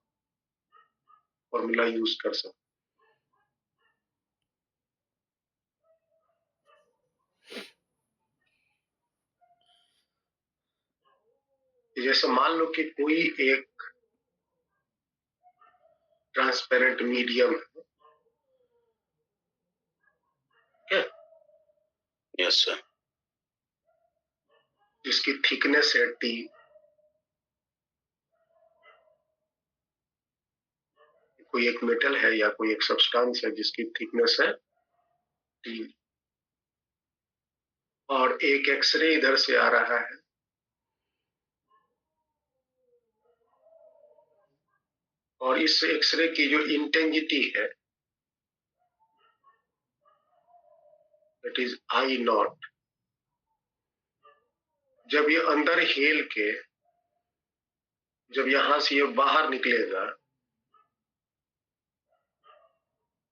फॉर्मूला यूज कर सकते हैं। जैसे मान लो कि कोई एक ट्रांसपेरेंट मीडियम है, यस सर, जिसकी थिकनेस है टी, कोई एक मेटल है या कोई एक सब्सटेंस है जिसकी थिकनेस है टी, और एक एक्सरे इधर से आ रहा है, और इस एक्सरे की जो इंटेंसिटी है दैट इज आई नॉट, जब ये अंदर हेल के जब यहां से ये बाहर निकलेगा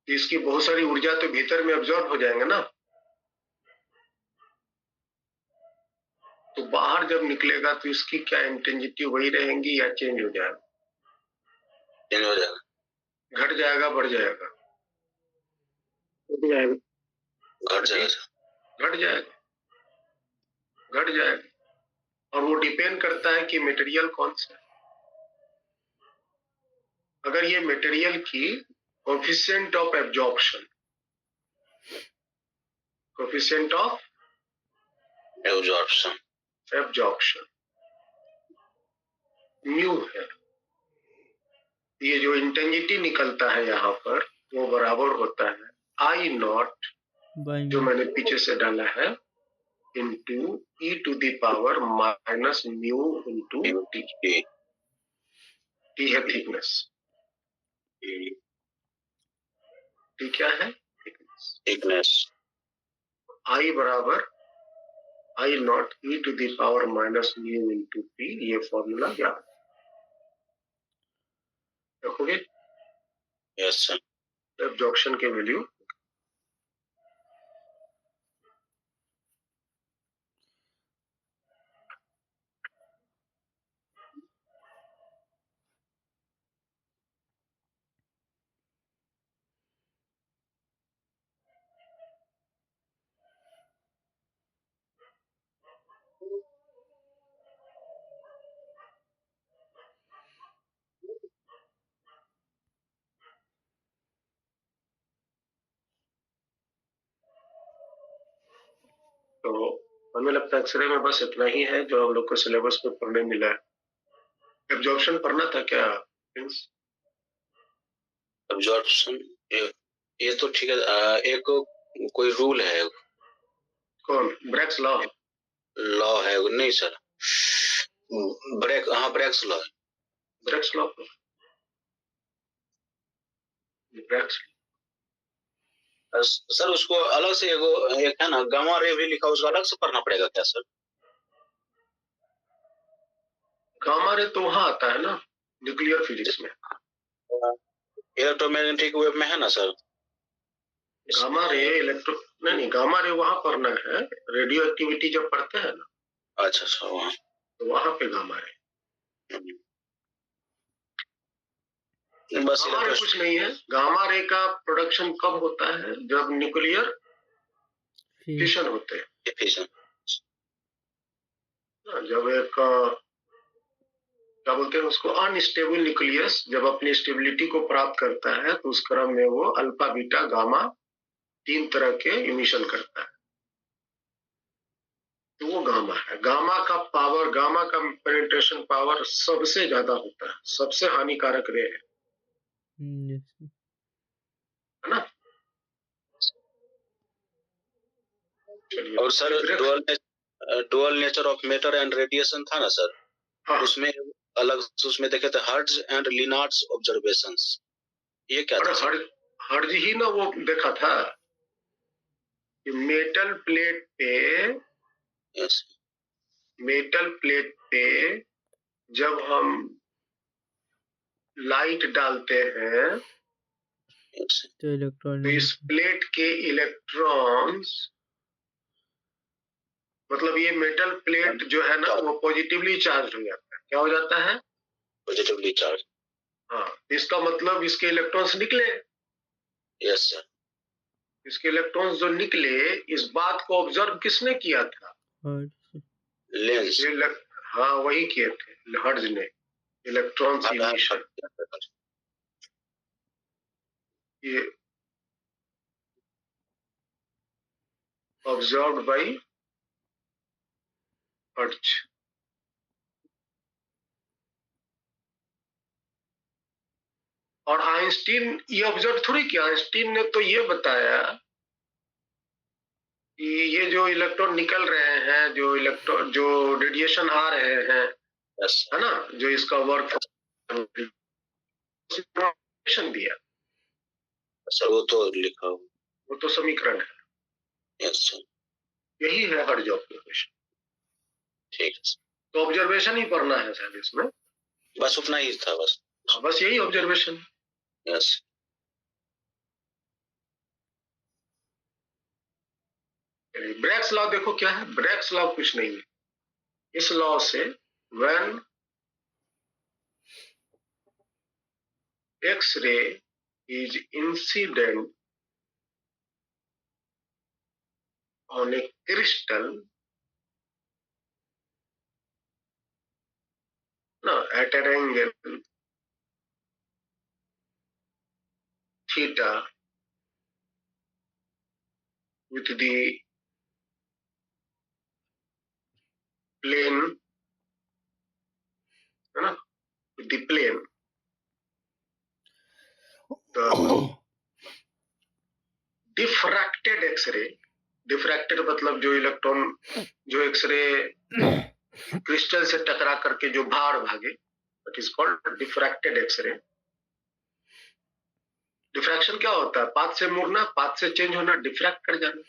तो इसकी बहुत सारी ऊर्जा तो भीतर में अब्जॉर्ब हो जाएंगे ना, तो बाहर जब निकलेगा तो इसकी क्या इंटेंसिटी वही रहेंगी या चेंज हो जाएगा? चेंज हो जाएगा, घट जाएगा, बढ़ जाएगा? घट जाएगा, घट जाएगा सर, घट जाएगा, घट जाएगा। और वो डिपेंड करता है कि मटेरियल कौन सा है। अगर ये मटेरियल की coefficient of absorption, coefficient of absorption mu है, ये जो इंटेंसिटी निकलता है यहाँ पर वो बराबर होता है आई नॉट, जो मैंने पीछे से डाला है, into e to the power minus mu into t. T है थिकनेस, टी क्या है? थिकनेस। आई बराबर I nought e to the power minus mu into t, ये फॉर्मूला याद रखोगे? Yes sir. एब्जॉर्प्शन के वैल्यू तो हमें लगता है एक्सरे में बस इतना ही है जो हम लोग को सिलेबस में पढ़ने मिला है। एब्जॉर्प्शन पढ़ना था क्या प्रिंस? एब्जॉर्प्शन ये तो ठीक है। एक कोई रूल है, कौन? Bragg's law? लॉ है नहीं sir, Bragg's law. Bragg's law, Bragg's sir उसको अलग से एक है ना गामा रे भी लिखा, उसको अलग से पढ़ना पड़ेगा क्या सर? गामा रे तो वहां आता है ना न्यूक्लियर फिजिक्स में, इलेक्ट्रोमैग्नेटिक वेव में है ना सर? गामा रे नहीं, गामा रे वहां पढ़ना है, रेडियो एक्टिविटी जब पढ़ते हैं ना। अच्छा वहां, तो वहां पे गामा रे, बस गामा रे कुछ नहीं है। गामा रे का प्रोडक्शन कब होता है? जब न्यूक्लियर फिशन होते हैं। फिशन, जब एक क्या बोलते हैं उसको, अनस्टेबल न्यूक्लियस जब अपनी स्टेबिलिटी को प्राप्त करता है तो उस क्रम में वो अल्फा बीटा गामा 3 तरह के इमिशन करता है, तो वो गामा है। गामा का पावर, गामा का पेनिट्रेशन पावर सबसे ज्यादा होता है, सबसे हानिकारक रे है ना? और sir dual nature of matter and radiation था ना सर? हाँ। उसमें अलग उसमें देखे थे हर्ट्ज एंड लिनार्ड्स ऑब्जर्वेशंस, ये क्या था? हर्ट्ज ही ना वो देखा था कि मेटल प्लेट पे जब हम लाइट डालते हैं तो इस प्लेट के इलेक्ट्रॉन्स, मतलब ये मेटल प्लेट जो है ना वो पॉजिटिवली चार्ज हो जाता है। क्या हो जाता है? Positively charge. हाँ, इसका मतलब इसके इलेक्ट्रॉन्स निकले। Yes sir. इसके इलेक्ट्रॉन्स जो निकले, इस बात को ऑब्जर्व किसने किया था? लेंस। हाँ, वही किए थे। हर्ट्ज ने इलेक्ट्रॉन्स इमिशन, ये ऑब्जर्व्ड बाय हर्ट्ज। और आइंस्टीन ये ऑब्जर्व थोड़ी किया, आइंस्टीन ने तो ये बताया कि ये जो इलेक्ट्रॉन निकल रहे हैं, जो रेडिएशन आ रहे हैं, है ना, जो इसका वर्क दिया, सर वो तो लिखा हो, वो तो समीकरण है। यस सर, यही है हर्ट्ज ऑब्जर्वेशन। ठीक है सर, तो ऑब्जर्वेशन ही पढ़ना है शायद इसमें, बस उतना ही था बस। बस यही ऑब्जर्वेशन। यस, ब्रैग्स लॉ देखो क्या है, ब्रैग्स लॉ कुछ नहीं है। इस लॉ से when X ray is incident on a crystal at an angle theta with the plane, है ना, with the plane, the diffracted X-ray, diffracted मतलब जो इलेक्ट्रॉन, जो एक्सरे क्रिस्टल से टकरा करके जो बाहर भागे, that is called diffracted X-ray। Diffraction क्या होता है? पाथ से मुड़ना, पाथ से चेंज होना, डिफ्रैक्ट कर जाना।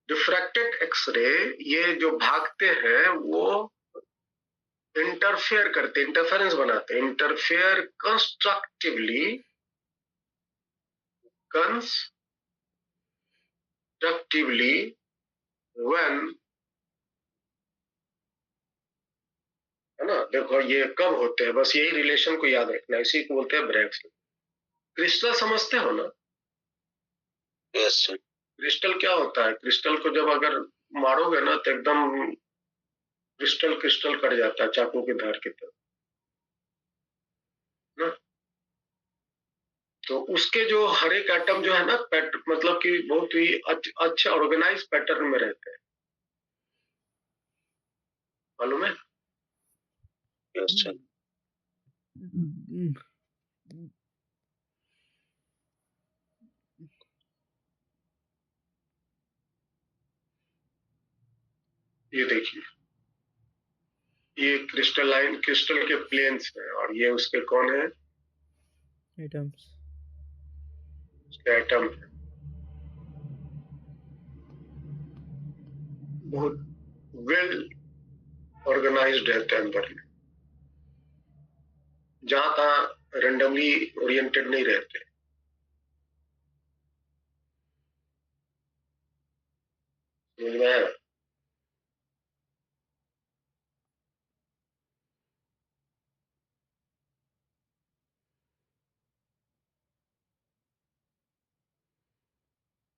डिफ्रैक्टेड एक्सरे ये जो भागते हैं वो इंटरफेयर करते, इंटरफेरेंस बनाते, इंटरफेयर कंस्ट्रक्टिवली व्हेन, है ना। देखो ये कब होते हैं, बस यही रिलेशन को याद रखना, इसी को बोलते हैं ब्रैग्स। क्रिस्टल समझते हो ना? Yes sir. क्रिस्टल क्या होता है? क्रिस्टल को जब अगर मारोगे ना तो एकदम क्रिस्टल क्रिस्टल कट जाता है, चाकू की धार की तरह ना। तो उसके जो हर एक एटम जो है ना, मतलब कि बहुत ही अच्छे ऑर्गेनाइज पैटर्न में रहते हैं, मालूम है? Yes sir. ये देखिए, ये क्रिस्टलाइन, क्रिस्टल के प्लेन्स हैं, और ये उसके कौन है? एटम्स, उसके एटम है। बहुत वेल ऑर्गेनाइज्ड रहते हैं अंदर में, जहां तहां रेंडमली ओरिएंटेड नहीं रहते। समझ में आया?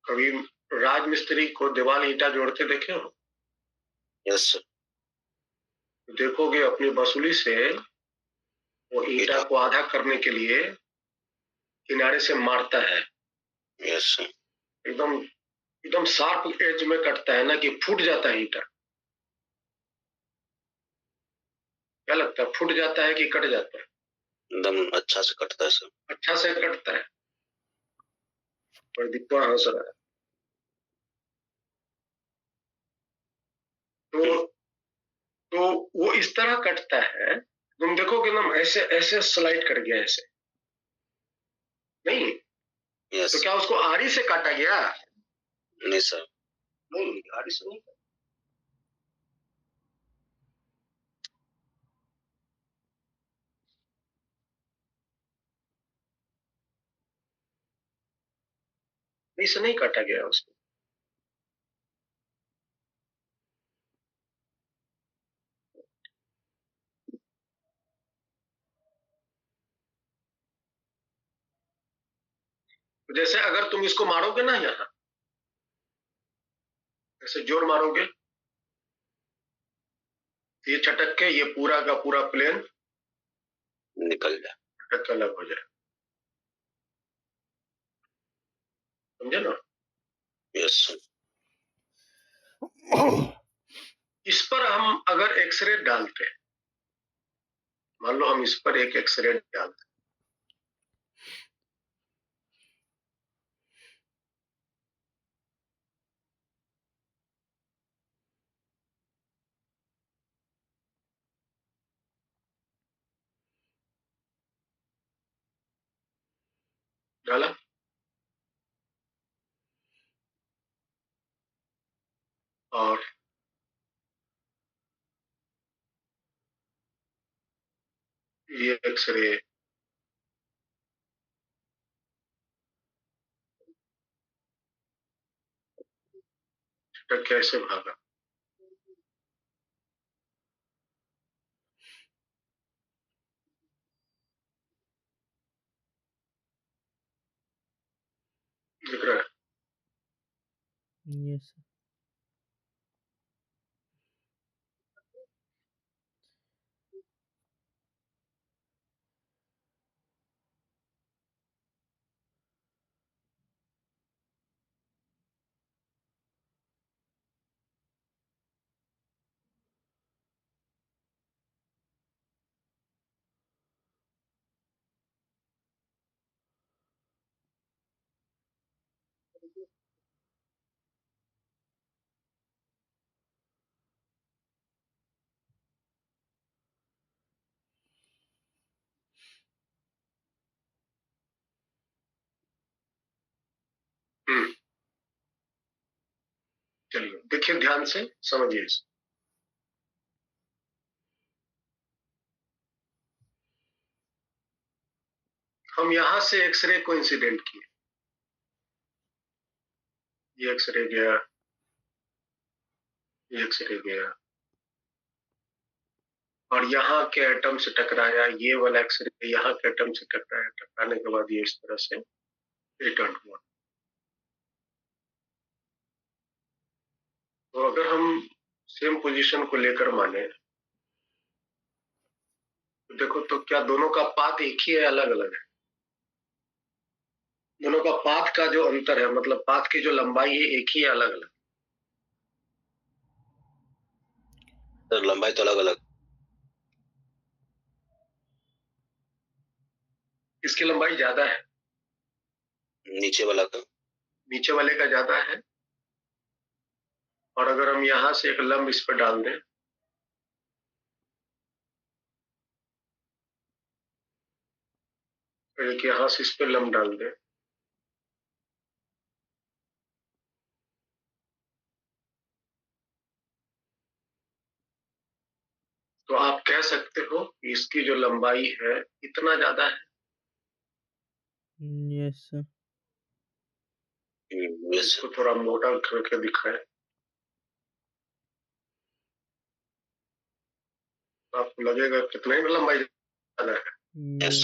कभी राजमिस्त्री को दीवार ईंटा जोड़ते देखे हो? Yes sir. देखोगे अपनी वसूली से वो ईंटा को आधा करने के लिए किनारे से मारता है। Yes sir. एकदम एकदम शार्प एज में कटता है ना, कि फूट जाता है ईंटा। क्या लगता है, फूट जाता है कि कट जाता है? एकदम अच्छा से कटता है सर। अच्छा से कटता है। पर दीपा हंस रहा है। तो वो इस तरह कटता है, तुम देखोगे ना, ऐसे ऐसे स्लाइड कर गया, ऐसे नहीं। यस। तो क्या उसको आरी से काटा गया? नहीं सर। नहीं, आरी से नहीं। इसे नहीं काटा गया उसको। जैसे अगर तुम इसको मारोगे ना, यहाँ ऐसे जोर मारोगे, ये चटक के ये पूरा का पूरा प्लेन निकल जाए, चटक के अलग हो जाए, समझे ना। यस। इस पर हम अगर एक्सरे डालते हैं, मान लो हम इस पर एक एक्सरे डालते, डाला, और ये एक्सरे चटक के ऐसे भागा, दिख रहा है। Yes, sir. चलिए देखिए ध्यान से, समझिए इसे। हम यहां से एक्सरे को इंसिडेंट किए, ये एक्सरे गया, ये एक्सरे गया, और यहाँ के एटम से टकराया, ये वाला एक्सरे यहाँ के एटम से टकराया, टकराने के बाद ये इस तरह से रिटर्न हुआ। तो अगर हम सेम पोजीशन को लेकर माने, तो देखो तो क्या दोनों का पाथ एक ही है, अलग अलग है? दोनों का पाथ का जो अंतर है, मतलब पाथ की जो लंबाई है, एक ही है, अलग अलग? सर लंबाई तो अलग अलग। इसकी लंबाई ज्यादा है, नीचे वाला का। नीचे वाले का ज्यादा है। और अगर हम यहाँ से एक लंब इस पर डाल दें, एक यहाँ से इस पर लंब डाल दें, तो आप कह सकते हो कि इसकी जो लंबाई है इतना ज्यादा है। Yes, sir. यस। इसको थोड़ा मोटा करके दिखाएं, तो आपको लगेगा कितना ही लंबाई ज्यादा है। यस।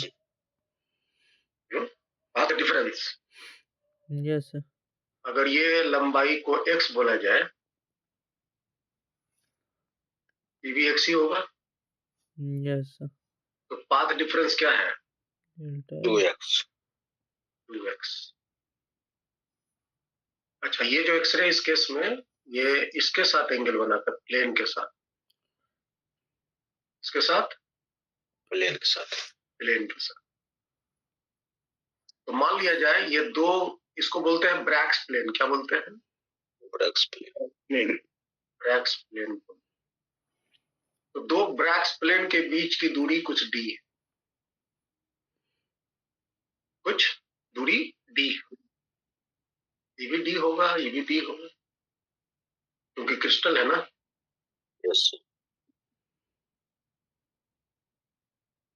बात डिफरेंस। Yes, sir. अगर ये लंबाई को x बोला जाए, ये भी x ही होगा, Yes, sir. तो पाथ डिफरेंस क्या है? Delta. 2x। 2x। अच्छा, ये जो एक्सरे इस केस में, ये इसके साथ एंगल बनाकर, प्लेन के साथ, इसके साथ, प्लेन के साथ। प्लेन के साथ। तो मान लिया जाए ये दो, इसको बोलते हैं ब्रैक्स प्लेन। क्या बोलते हैं? Bragg's plane. नहीं, ब्रैक्स प्लेन। तो दो ब्रैक्स प्लेन के बीच की दूरी कुछ d है, कुछ दूरी d। ये भी d होगा, ये भी d होगा, क्योंकि क्रिस्टल है ना। यस।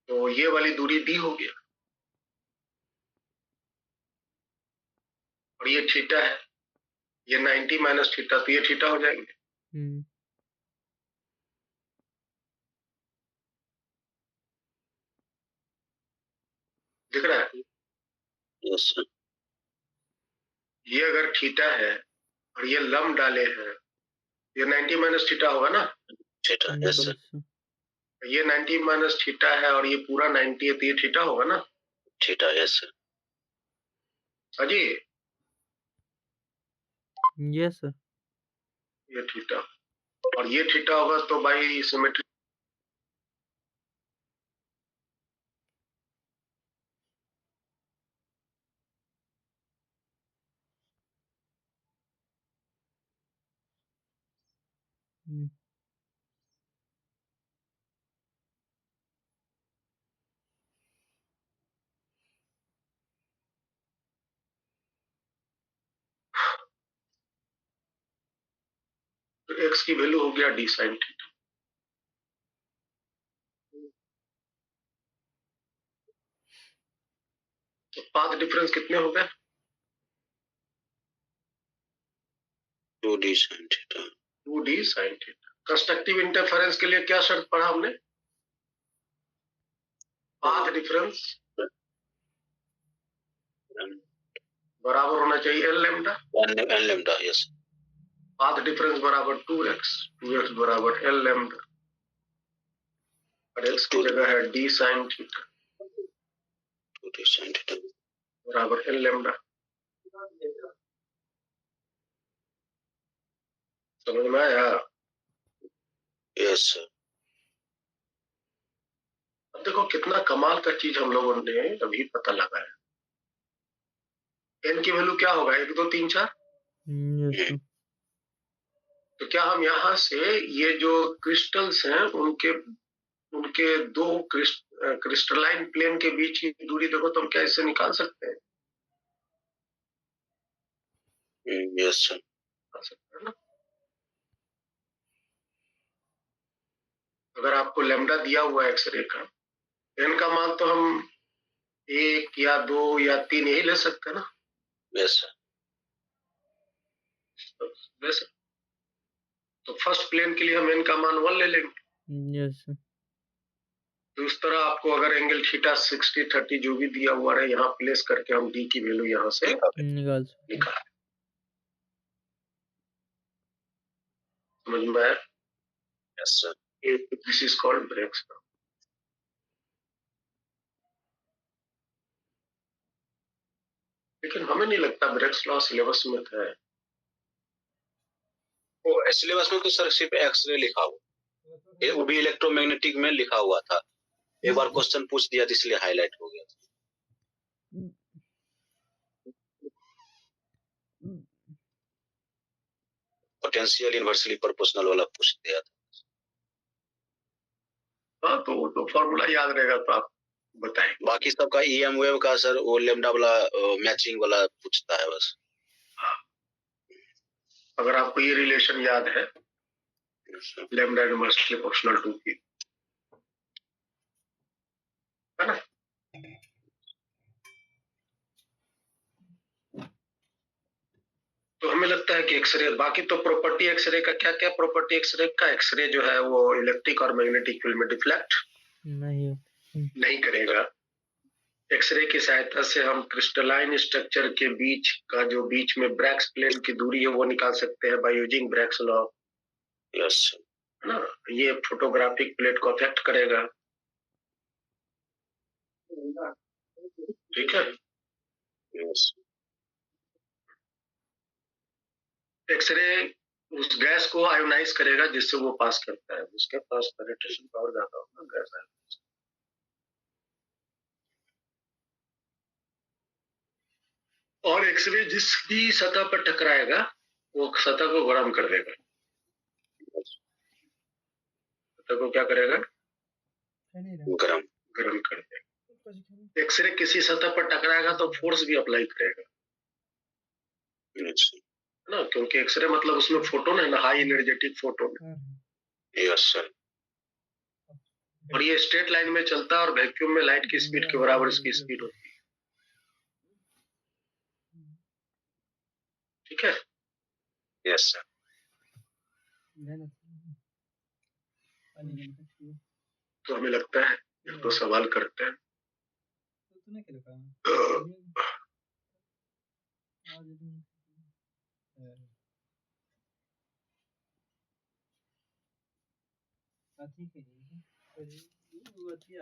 तो ये वाली दूरी d हो गया, और ये थीटा है, ये 90 माइनस थीटा, तो ये थीटा हो जाएंगे। Hmm. दिख रहा है? यस। ये अगर थीटा है और ये लंब डाले हैं, ये 90 माइनस थीटा होगा ना। Theta, yes sir. Yes, sir. ये 90 माइनस थीटा है और ये पूरा 90 है, तो ये थीटा होगा ना? Theta, yes sir. अजी Yes, sir. ये थीटा और ये थीटा होगा तो भाई सिमेट्री Mm. तो एक्स की वैल्यू हो गया डी साइन थीटा। तो पाथ डिफरेंस कितने हो गए? 2d sin theta. 2d sine theta. Constructive interference के लिए क्या शर्त पढ़ा हमने? पाथ डिफरेंस बराबर होना चाहिए L lambda. N lambda, yes. Path difference बराबर 2x, 2x बराबर एल लैम्डा और x की जगह है D sine theta 2d sin theta बराबर एल लैम्डा। समझ में आया? Yes sir. अब देखो कितना कमाल का चीज हम लोगों ने अभी पता लगाया। एन की वैल्यू क्या होगा? 1 2 3 4। Yes, sir. तो क्या हम यहाँ से ये जो क्रिस्टल्स हैं उनके उनके दो क्रिस्टलाइन प्लेन के बीच की दूरी देखो तो हम क्या इससे निकाल सकते हैं? Yes sir. निकाल सकते हैं ना? अगर आपको लैम्डा दिया हुआ एक्सरे का, एन का मान तो हम 1 या 2 या 3 यही ले सकते हैं ना? Yes sir. ले सकते। तो फर्स्ट प्लेन के लिए हम एन का मान 1 ले लेंगे। Yes, sir. तो उस तरह आपको अगर एंगल थीटा 60 30 जो भी दिया हुआ है यहाँ प्लेस करके हम डी की वैल्यू यहाँ से निकाल सकते हैं। निकाल। समझ में आया? Yes sir. This is called Bragg's law. लेकिन हमें नहीं लगता ब्रेक्स लॉ सिलेबस में था। वो सिलेबस में तो सर सिर्फ एक्सरे लिखा हुआ, वो भी इलेक्ट्रोमैग्नेटिक में लिखा हुआ था। एक बार क्वेश्चन पूछ दिया तो इसलिए हाईलाइट हो गया। पोटेंशियल इन्वर्सली प्रोपोर्शनल वाला पूछ दिया था। हाँ तो वो तो फॉर्मूला याद रहेगा तो आप बताएं। बाकी सबका ईएम वेव का सर वो लैम्डा वाला मैचिंग वाला पूछता है बस। हाँ अगर आपको ये रिलेशन याद है लैम्डा इनवर्सली प्रोपोर्शनल टू की, है ना? तो हमें लगता है कि एक्सरे, बाकी तो प्रॉपर्टी एक्सरे का क्या क्या प्रॉपर्टी एक्सरे का, एक्सरे जो है वो इलेक्ट्रिक और मैग्नेटिक फील्ड में डिफ्लेक्ट नहीं करेगा। एक्सरे की सहायता से हम क्रिस्टलाइन स्ट्रक्चर के बीच का जो बीच में ब्रैक्स प्लेन की दूरी है वो निकाल सकते हैं by using Bragg's law. Yes है ना? ये फोटोग्राफिक प्लेट को अफेक्ट करेगा। ठीक है। यस। एक्सरे उस गैस को आयोनाइज करेगा जिससे वो पास करता है, उसके पास पेनिट्रेशन पावर ज्यादा होगा गैस है। और एक्सरे जिसकी सतह पर टकराएगा वो सतह को गर्म कर देगा। सतह को क्या करेगा? गर्म कर देगा। एक्सरे किसी सतह पर टकराएगा तो फोर्स भी अप्लाई करेगा। है ना? क्योंकि एक्सरे मतलब उसमें फोटोन है ना, high energetic photon. Yes sir. और ये स्ट्रेट लाइन में चलता है और वैक्यूम में लाइट की स्पीड के बराबर इसकी स्पीड होती है। ठीक है। Yes sir. तो हमें लगता है तो सवाल करते हैं।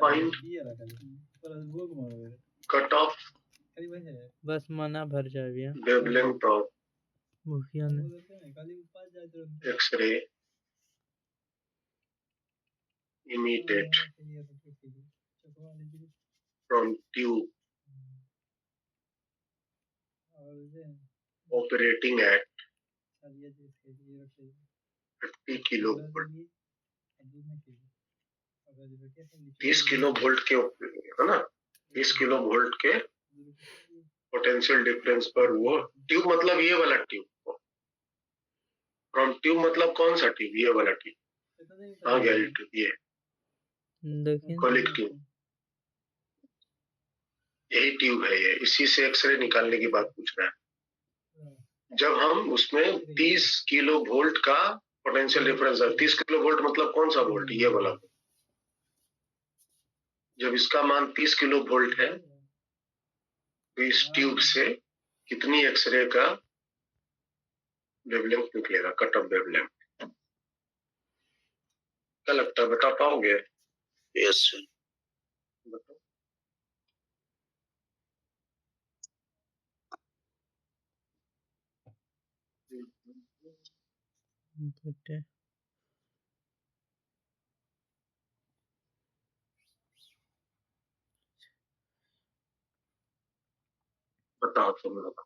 Find cut off बस मना भर जाए भैया wavelength of मुखिया ने X-ray emitted from tube operating at 30 kilovolt 30 kilovolt के है ना 30 किलोवोल्ट के पोटेंशियल डिफरेंस पर वो ट्यूब मतलब ये वाला ट्यूब फ्रॉम ट्यूब मतलब कौन सा ट्यूब ये वाला ट्यूब हाँ गया ट्यूब ये देखिए कॉलिक ट्यूब यही ट्यूब है ये इसी से एक्सरे निकालने की बात पूछ रहा है जब हम उसमें 30 किलो वोल्ट का पोटेंशियल डिफरेंस है 30 किलो वोल्ट मतलब कौन सा वोल्ट ये वाला जब इसका मान 30 किलो वोल्ट है तो इस ट्यूब से कितनी एक्सरे का वेवलेंथ निकलेगा कट ऑफ वेवलेंथ क्या लगता है बता पाओगे यस बताओ बटे बताओ तुम लोग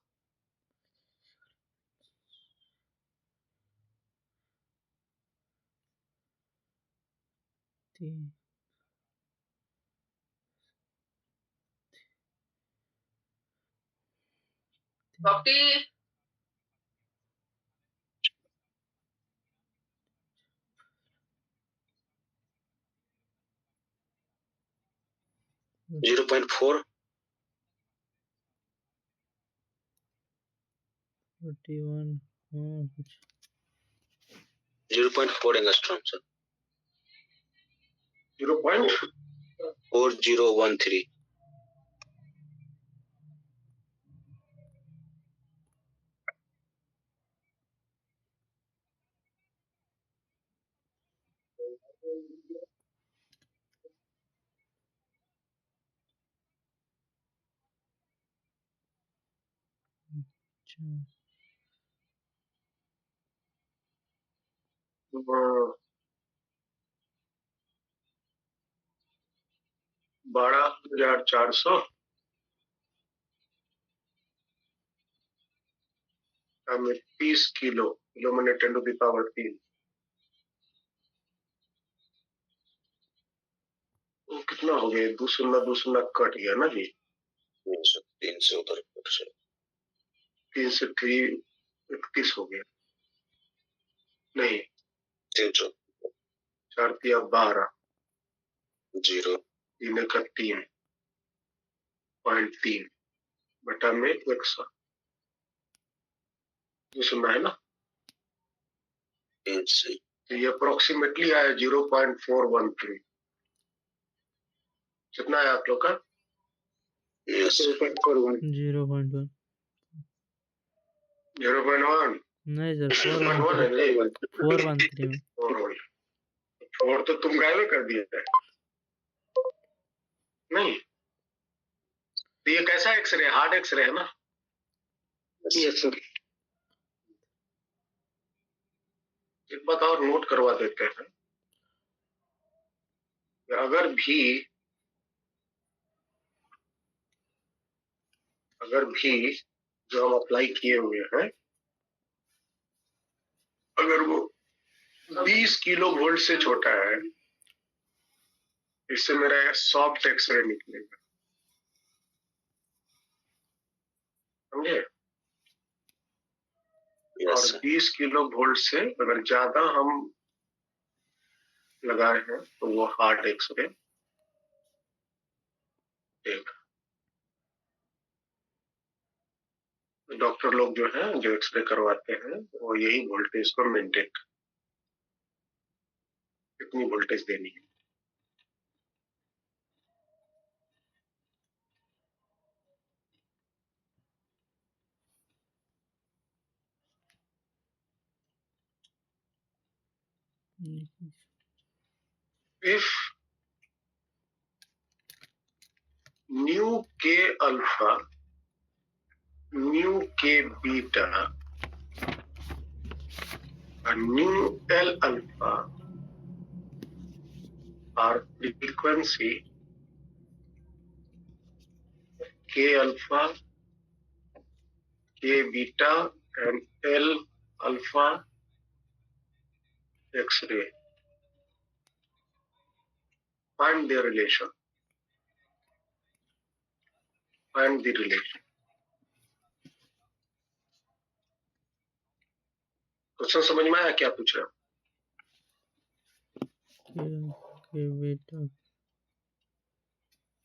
3 कॉपी 0.4 41 हाँ कुछ 0.4 एंगस्ट्रॉम सर 0.4013 अच्छा 12,400 में 30 किलो किलो मैंने 10⁻³ वो कितना हो गया 2 शून्य कट गया ना जी 3 से उधर 3 से 31 हो गया नहीं 300 4 तिया 12 0 3 का 3.3 बटा में 100 ये सुनना है ना 3 से तो ये अप्रोक्सीमेटली आया 0.413 कितना है आप लोग का यस 0.41 0.1 0.1 नहीं सर 0.1 है नहीं 413 में 4 तो तुम गायब कर दिए थे नहीं तो ये कैसा एक्सरे हार्ड एक्सरे है ना यस सर एक बात और नोट करवा देते हैं कि अगर भी जो हम अप्लाई किए हुए हैं अगर वो 20 किलो वोल्ट से छोटा है इससे मेरा सॉफ्ट एक्सरे निकलेगा समझे और 20 किलो वोल्ट से अगर ज्यादा हम लगाए हैं तो वो हार्ड एक्सरे देगा डॉक्टर लोग जो है जो एक्सरे करवाते हैं वो यही वोल्टेज को मेंटेन कितनी वोल्टेज देनी है if nu k alpha, nu k beta and nu L alpha are frequency k alpha, k beta and L alpha X-ray. Find their relation. Find the relation. Question समझ में आया क्या पूछ रहा के बेटा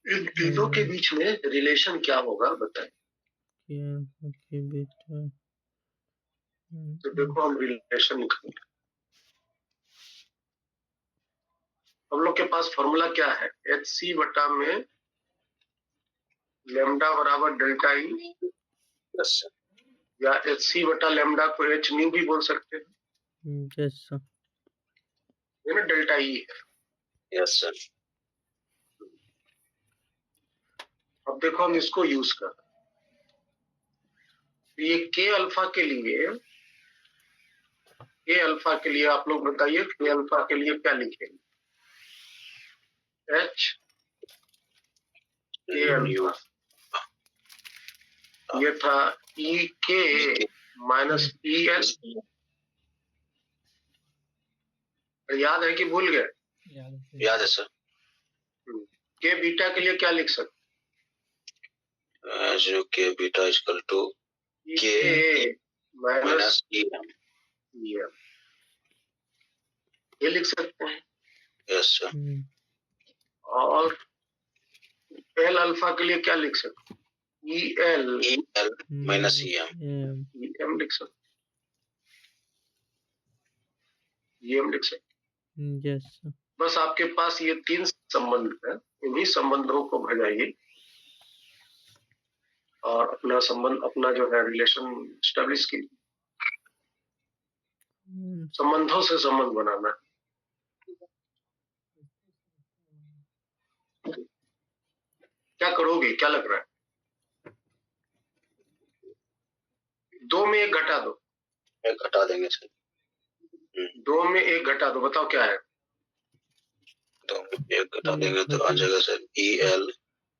इन तीनों के बीच में रिलेशन क्या होगा बताएं। के बेटा तो देखो हम रिलेशन निकालेंगे। हम लोग के पास फॉर्मूला क्या है, एच सी बटा में लेमडा बराबर डेल्टा ई, या एच सी बटा लेमडा को एच न्यू भी बोल सकते हैं। Yes sir. ये ना डेल्टा ई है। Yes sir. अब देखो हम इसको यूज कर, ये के अल्फा के लिए आप लोग बताइए, के अल्फा के लिए क्या लिखेंगे। एच के अल्फा ये था ई के माइनस ई एस, याद है कि भूल गए? याद है सर। के बीटा के लिए क्या लिख सकते? जो K beta equal to K minus E M, ये लिख सकते हैं। Yes sir. और एल अल्फा के लिए क्या लिख सकते? E L minus E M लिख सकते, ये हम लिख सकते। यस। बस आपके पास ये तीन संबंध है, इन्हीं संबंधों को भजाइए और अपना संबंध, अपना जो है रिलेशन स्टैब्लिश कीजिए। संबंधों से संबंध बनाना। क्या करोगे, क्या लग रहा है? दो में एक घटा दो। एक घटा देंगे सर। दो में एक घटा दो, बताओ क्या है? तो एक घटा देंगे तो आ जाएगा sir E L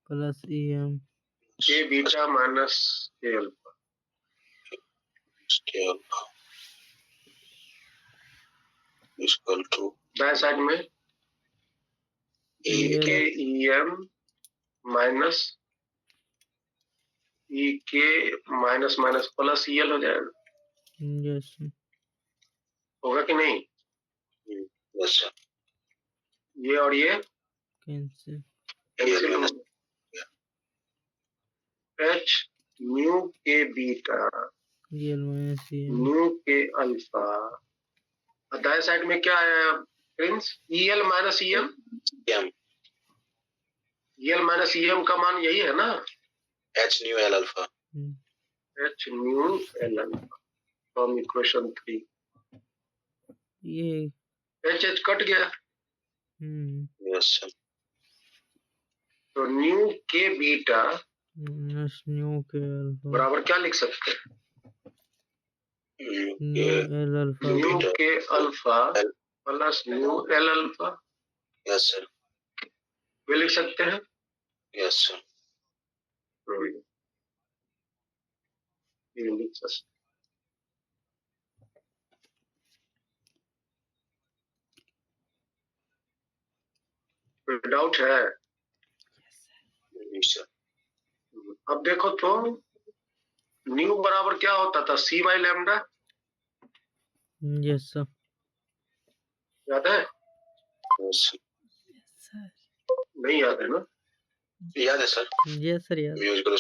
plus E M K beta minus K alpha. Equal to दाएं साइड में E K E M minus E K minus minus plus E L हो जाएगा। यस होगा कि नहीं? Yes sir. ये और ये cancel. H nu K beta L minus E M nu K alpha. दाएं साइड में क्या है Prince? E L minus E M. E L minus E M का मान यही है ना, H nu L alpha. H nu L alpha from equation 3। ये एच एच कट गया। Yes sir. तो nu K beta nu K alpha बराबर क्या लिख सकते हैं? Nu L alpha nu K alpha plus nu L alpha. Yes sir. वे लिख सकते हैं। Yes sir. ये लिख सकते। कोई डाउट है? सर। अब देखो तो न्यू बराबर क्या होता था? C by lambda. Yes sir. याद है? नहीं याद है ना? याद है सर। यस सर याद। म्यूजिकल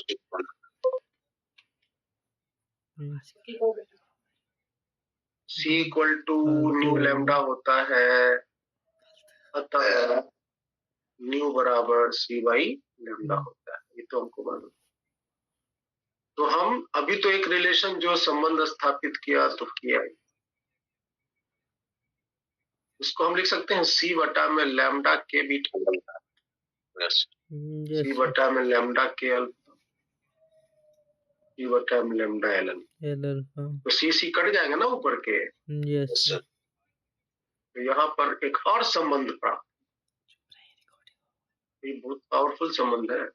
c equal to nu lambda होता है, अतः न्यू बराबर सी बाई लैम्डा होता है। ये तो हमको मालूम। तो हम अभी तो एक रिलेशन जो संबंध स्थापित किया तो किया ही। इसको हम लिख सकते हैं सी बटा में lambda K beta, yes yes, सी sir. बटा में लैम्डा के अल्फा, सी बटा में lambda L L. L alpha. तो सी सी कट जाएगा ना ऊपर के, Yes, यस sir. सर तो यहाँ पर एक और संबंध प्राप्त, ये बहुत पावरफुल संबंध है।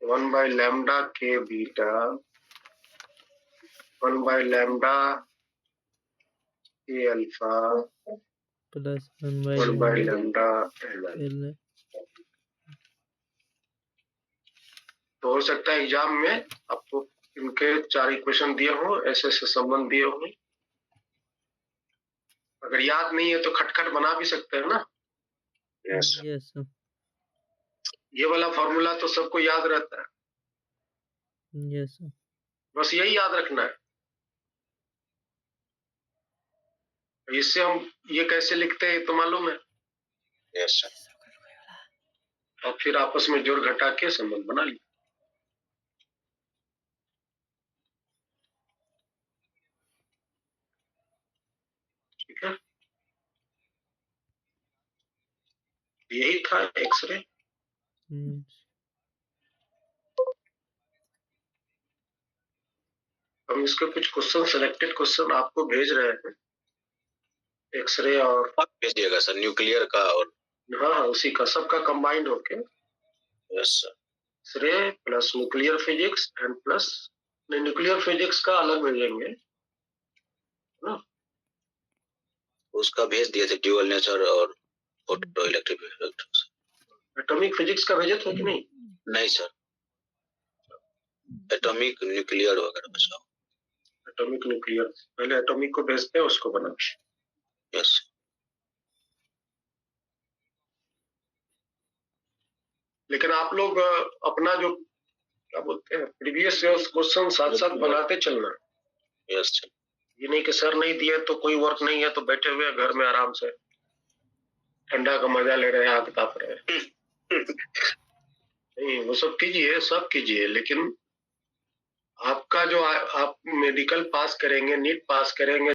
1 by lambda K beta 1 by lambda K alpha Plus 1 by 1 by lambda lambda L L. L. तो हो सकता है एग्जाम में आपको इनके 4 इक्वेशन दिए हो, ऐसे संबंध दिए हो। अगर याद नहीं है तो खटखट बना भी सकते हैं ना। Yes Yes, sir. ये वाला फॉर्मूला तो सबको याद रहता है, Yes, sir. बस यही याद रखना है। इससे हम ये कैसे लिखते हैं तो मालूम है, यस सर और फिर आपस में जोड़ घटा के संबंध बना लिया। ठीक है, यही था एक्सरे। Mm. हम इसके कुछ क्वेश्चन, सिलेक्टेड क्वेश्चन आपको भेज रहे हैं, एक्सरे और आप भेजिएगा सर न्यूक्लियर का और हाँ उसी का सबका कंबाइंड होके yes sir X ray plus nuclear physics and plus nuclear physics का अलग भेजेंगे ना। उसका भेज दिए थे ड्यूअल नेचर और photo electric effect. Atomic physics का भेजे थे कि नहीं? नहीं सर एटॉमिक न्यूक्लियर वगैरह बचाओ। एटॉमिक न्यूक्लियर पहले एटॉमिक को भेजते हैं, उसको बना। यस लेकिन आप लोग अपना जो क्या बोलते हैं प्रीवियस क्वेश्चन साथ साथ बनाते चलना। यस सर ये नहीं कि सर नहीं दिए तो कोई वर्क नहीं है, तो बैठे हुए घर में आराम से ठंडा का मजा ले रहे हैं, आग ताप रहे हैं। नहीं, वो सब कीजिए, सब कीजिए, लेकिन आपका जो आप मेडिकल पास करेंगे, नीट पास करेंगे,